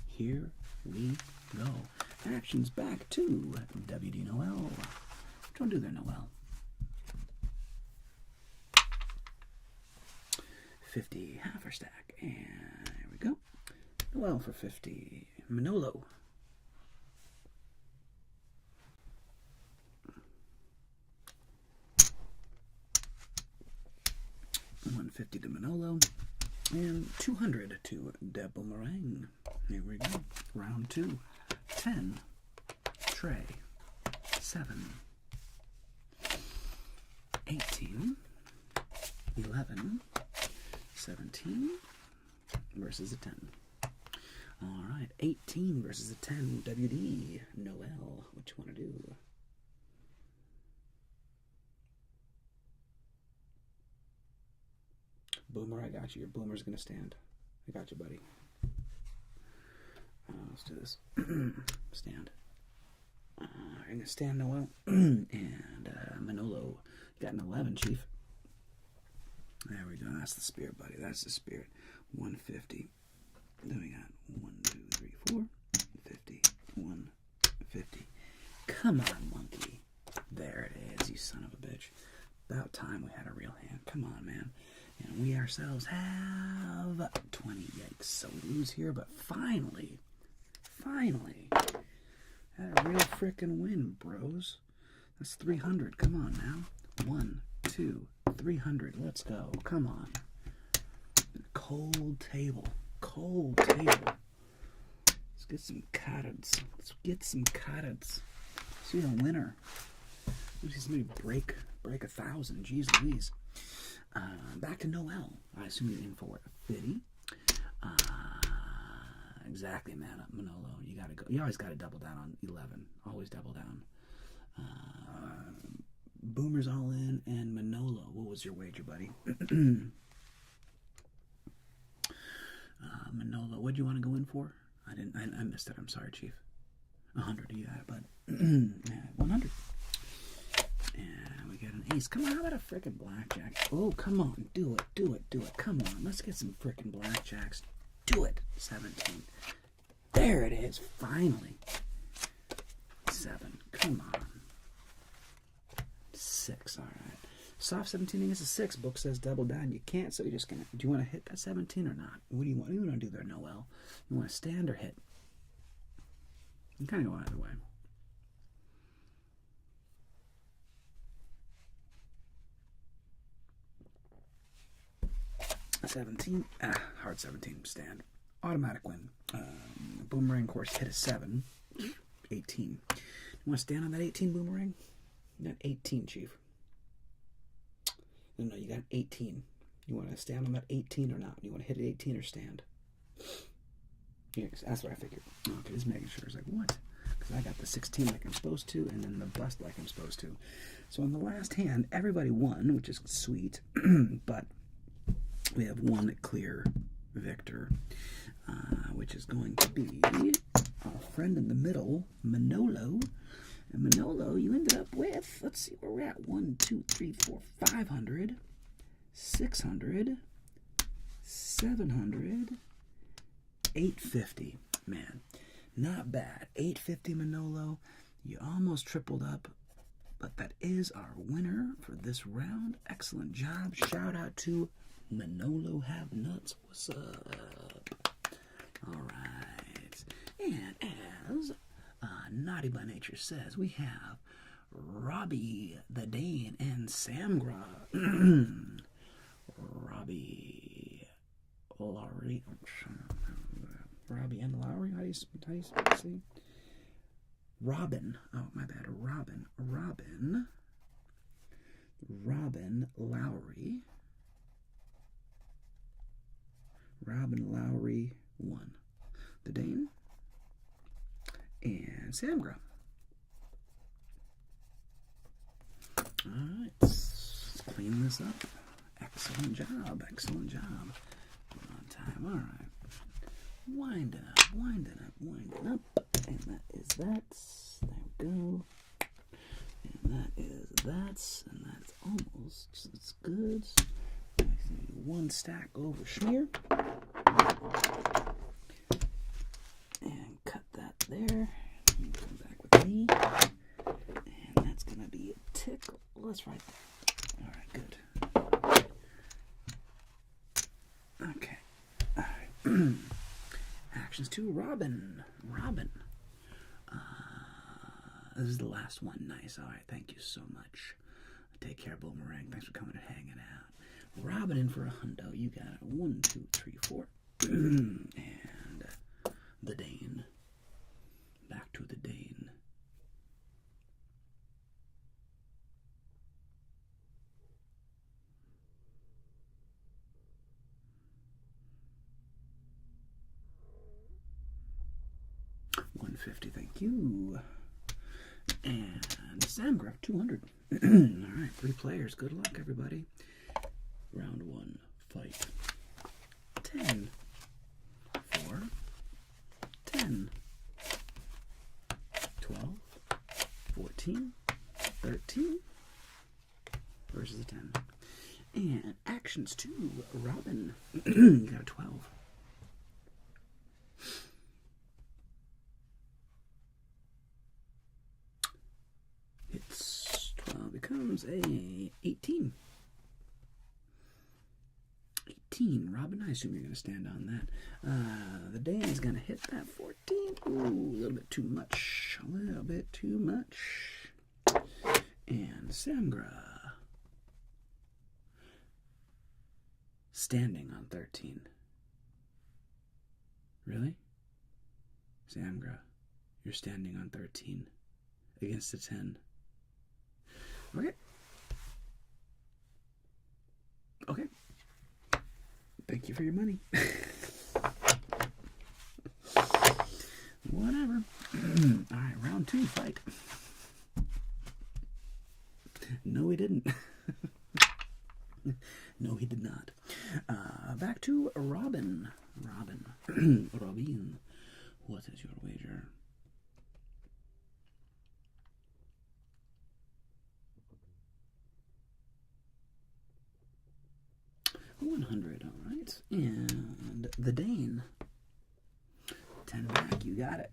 Here we go. Actions back to WD Noel. Don't do their Noel. 50, half our stack. And there we go. Noel for 50. Manolo. $150 to Manolo. And 200 to Deb Boomerang. Here we go. Round 2. 10. Trey. 7. 18. 11. 17. Versus a 10. Alright. 18 versus a 10. WD. Noel. What you want to do? Boomer, I got you. Your Boomer's going to stand. I got you, buddy. Let's do this. Stand. You're going to stand, Noel. And Manolo. You got an 11, Chief. There we go. That's the spirit, buddy. That's the spirit. 150. Then we got 1, 2, 3, 4. 50. 150. Come on, monkey. There it is, you son of a bitch. About time we had a real hand. Come on, man. And we ourselves have 20. Yikes. So we lose here, but finally, had a real frickin' win, bros. That's 300. Come on now. 1, 2, 300. Let's go. Come on. Cold table. Cold table. Let's get some cards. Let's get some cards. See the winner. Let's see somebody break 1,000. Jeez Louise. Back to Noel. I assume you're in for it. 50. Exactly, man. Manolo, you gotta go. You always gotta double down on 11. Always double down. Boomer's all in, and Manolo. What was your wager, buddy? Manolo, what'd you want to go in for? I missed it. I'm sorry, Chief. 100. You got it, bud. 100. And we got an ace. Come on, how about a frickin' blackjack? Oh, come on. Do it. Come on. Let's get some frickin' blackjacks. Do it. 17. There it is. Finally. 7. Come on. 6. All right. Soft 17 against a 6. Book says double down. You can't, so you're just going to... Do you want to hit that 17 or not? What do you want? What do you want to do there, Noel? You want to stand or hit? You kind of go either way. 17. Hard 17. Stand. Automatic win. Boomerang, of course, hit a 7. 18. You want to stand on that 18, Boomerang? You got 18, Chief. No, you got 18. You want to stand on that 18 or not? You want to hit it 18 or stand? Yes, that's what I figured. Okay, just making sure. It's like, what? Because I got the 16 like I'm supposed to, and then the bust like I'm supposed to. So in the last hand, everybody won, which is sweet. But we have one clear victor. which is going to be our friend in the middle, Manolo. And Manolo, you ended up with, let's see where we're at, 1, 2, 3, 4, 500, 600, 700, 850. Man, not bad. 850, Manolo. You almost tripled up, but that is our winner for this round. Excellent job. Shout out to Manolo Have Nuts. What's up? All right. And as Naughty by Nature says, we have Robbie the Dane and Samgra. Robbie Lowry. Robbie and Lowry. How do you see? Robin. Oh, my bad. Robin Lowry. Robin Lowry 1. The Dane. And Samgra. Alright, let's clean this up. Excellent job. On time. Alright. Winding up. And that is that. There we go. And that is that. And that's almost as good. One stack over schmear. And cut that there. And come back with me. And that's going to be a tickle. That's right there. Alright, good. Okay. Alright. Actions to Robin. This is the last one. Nice. Alright, thank you so much. Take care, Boomerang. Thanks for coming and hanging out. Robin in for a hundo. You got it. 1, 2, 3, 4. And the Dane. Back to the Dane. $150, thank you. And Samgraf, 200. All right, 3 players. Good luck, everybody. Round 1, fight. 10, 4, 10, 12, 14, 13 versus a 10. And actions to Robin. You got a 12. It's 12 becomes a 18. 18. Robin, I assume you're going to stand on that. The Dane is going to hit that 14. Ooh, a little bit too much. And Samgra standing on 13. Really? Samgra, you're standing on 13 against a 10. Okay. Thank you for your money. Whatever. Alright, round 2, fight. No, he didn't. No, he did not. Back to Robin. Robin. What is your wager? $100, all right. And the Dane. 10 back, you got it.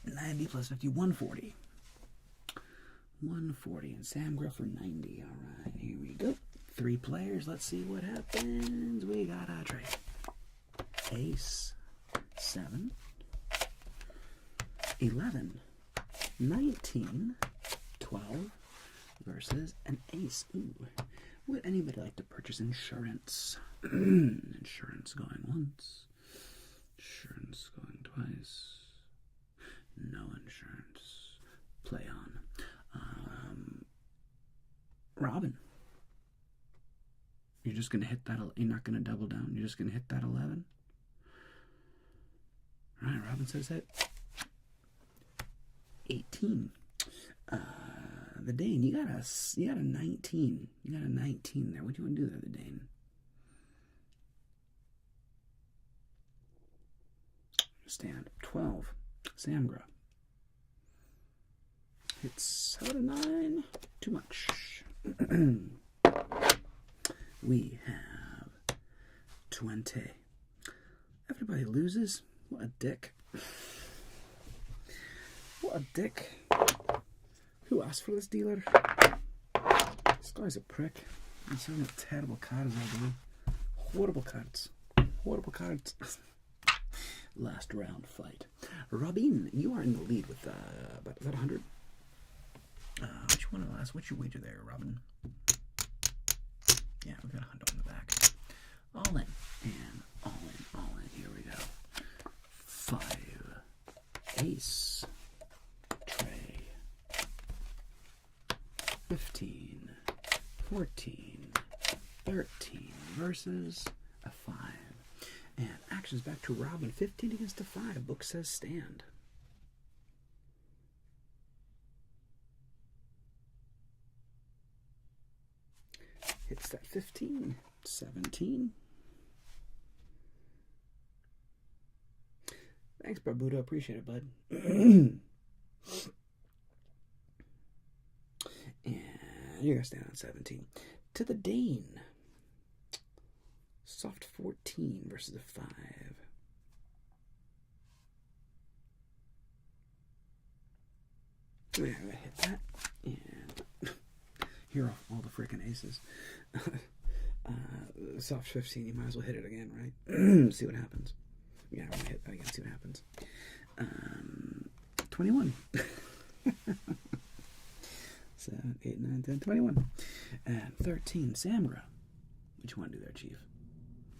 90 plus 50, 140. 140, and Samgra for 90. All right, here we go. 3 players, let's see what happens. We got a trade. Ace, 7, 11, 19, 12 versus an ace. Ooh. Would anybody like to purchase insurance? Insurance going once. Insurance going twice. No insurance. Play on. Robin. You're just going to hit that. You're not going to double down. You're just going to hit that 11. All right, Robin says hit. 18. The Dane, you got a 19. You got a 19 there. What do you want to do there, the Dane? stand. 12, Samgra. It's out of 9, too much. We have 20. Everybody loses. What a dick. What a dick. Who asked for this dealer? This guy's a prick. He's showing what terrible cards I do. Horrible cards. Horrible cards. Last round fight. Robin, you are in the lead with, about, is that 100? Which one of the last? What's your wager there, Robin? Yeah, we got 100 on the back. All in. And all in, all in. Here we go. 5. Ace. Tray. 15. 14. 13. Versus a 5. And actions back to Robin. 15 against a 5. Book says stand. Hits that 15. 17. Thanks, Barbudo. Appreciate it, bud. And you're going to stand on 17. To the Dane. Soft 14 versus a 5. Yeah, I'm going to hit that. And here are all the freaking aces. Soft 15, you might as well hit it again, right? See what happens. Yeah, I'm going to hit that again, see what happens. 21. 7, 8, 9, 10, 21. And 13, Samra. What you want to do there, Chief?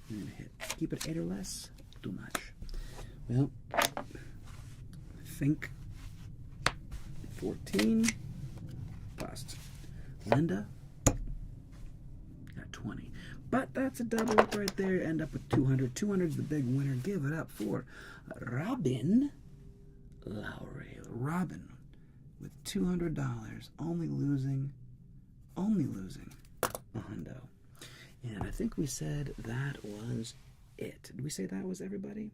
You're going to hit. Keep it 8 or less. Too much. Well, I think 14. Bust. Linda got 20. But that's a double up right there. End up with 200. 200 is the big winner. Give it up for Robin Lowry. Robin with $200. Only losing a hundo. And I think we said that was it. Did we say that was everybody?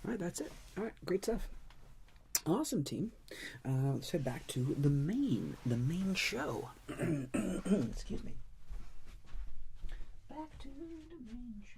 All right, that's it. All right, great stuff. Awesome, team. Let's head back to the main show. Excuse me. Back to the main show.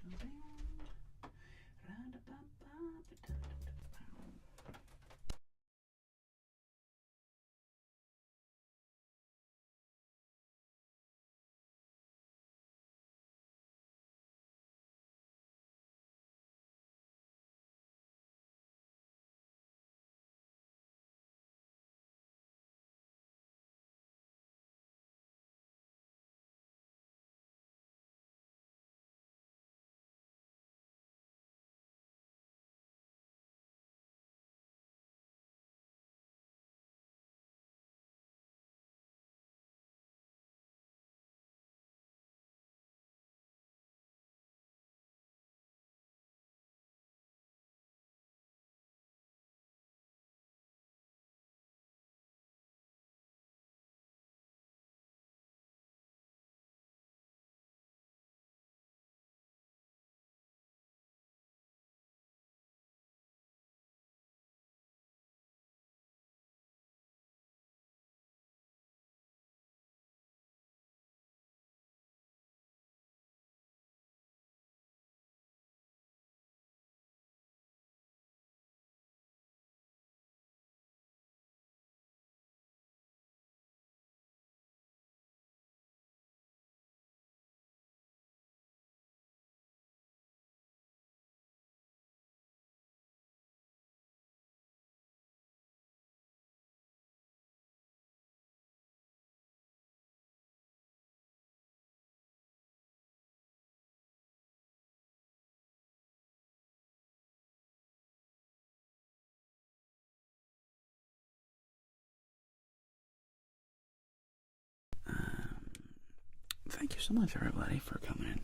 Thank you so much, everybody, for coming in,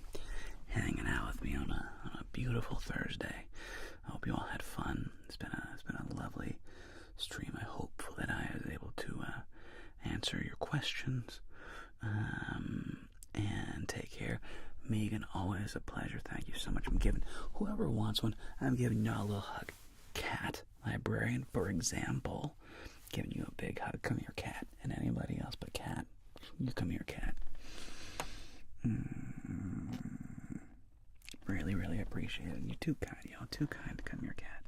hanging out with me on a beautiful Thursday. I hope you all had fun. It's been a lovely stream. I hope that I was able to answer your questions. And take care. Megan, always a pleasure. Thank you so much. I'm giving whoever wants one, I'm giving y'all a little hug. Cat, librarian, for example, giving you a big hug. Come here, Cat. And anybody else but Cat. You come here, Cat. Really, really appreciate it. You're too kind, y'all. Too kind. Come here, Cat.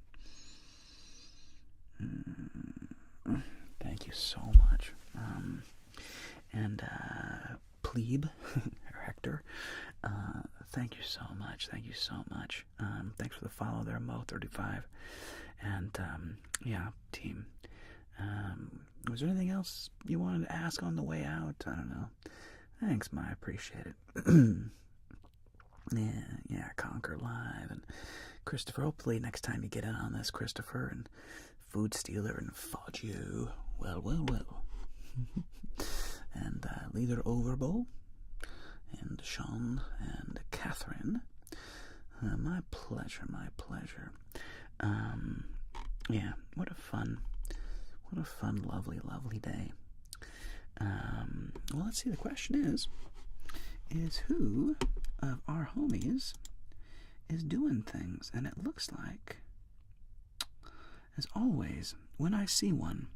Thank you so much. Plebe, Hector, thank you so much. Thank you so much. Thanks for the follow there, Mo35. And, yeah, team. Was there anything else you wanted to ask on the way out? I don't know. Thanks, Ma. I appreciate it. Yeah, Conquer Live. And Christopher, hopefully next time you get in on this, Christopher, and Food Stealer and Fudge you. Well. And Leader Overbowl, and Sean, and Catherine. My pleasure. Yeah, what a fun, lovely day. Well, let's see, the question is who of our homies is doing things? And it looks like, as always, when I see one,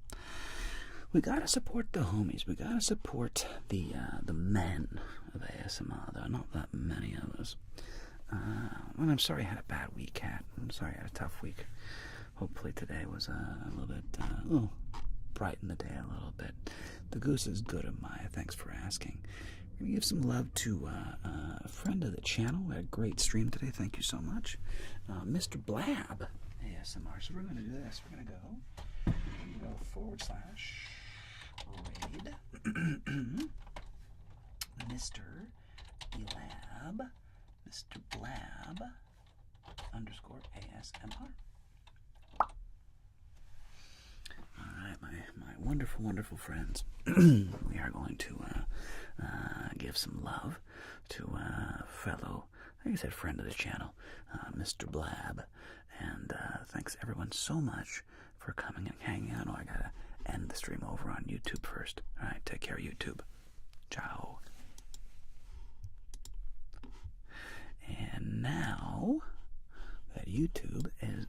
we gotta support the homies. We gotta support the men of ASMR. There are not that many of us. And I'm sorry I had a bad week, Kat. I'm sorry I had a tough week. Hopefully today was a little bit, brighten the day a little bit. The goose is good, Amaya. Thanks for asking. We're gonna give some love to a friend of the channel. We had a great stream today. Thank you so much, Mr. Blab ASMR. So we're gonna do this. We're gonna go /raid Mr. Blab, Mr. Blab _ASMR. Alright, my wonderful friends. We are going to give some love to fellow, like I said, friend of the channel, Mr. Blab. And thanks everyone so much for coming and hanging out. I gotta end the stream over on YouTube first. Alright, take care, YouTube. Ciao. And now that YouTube is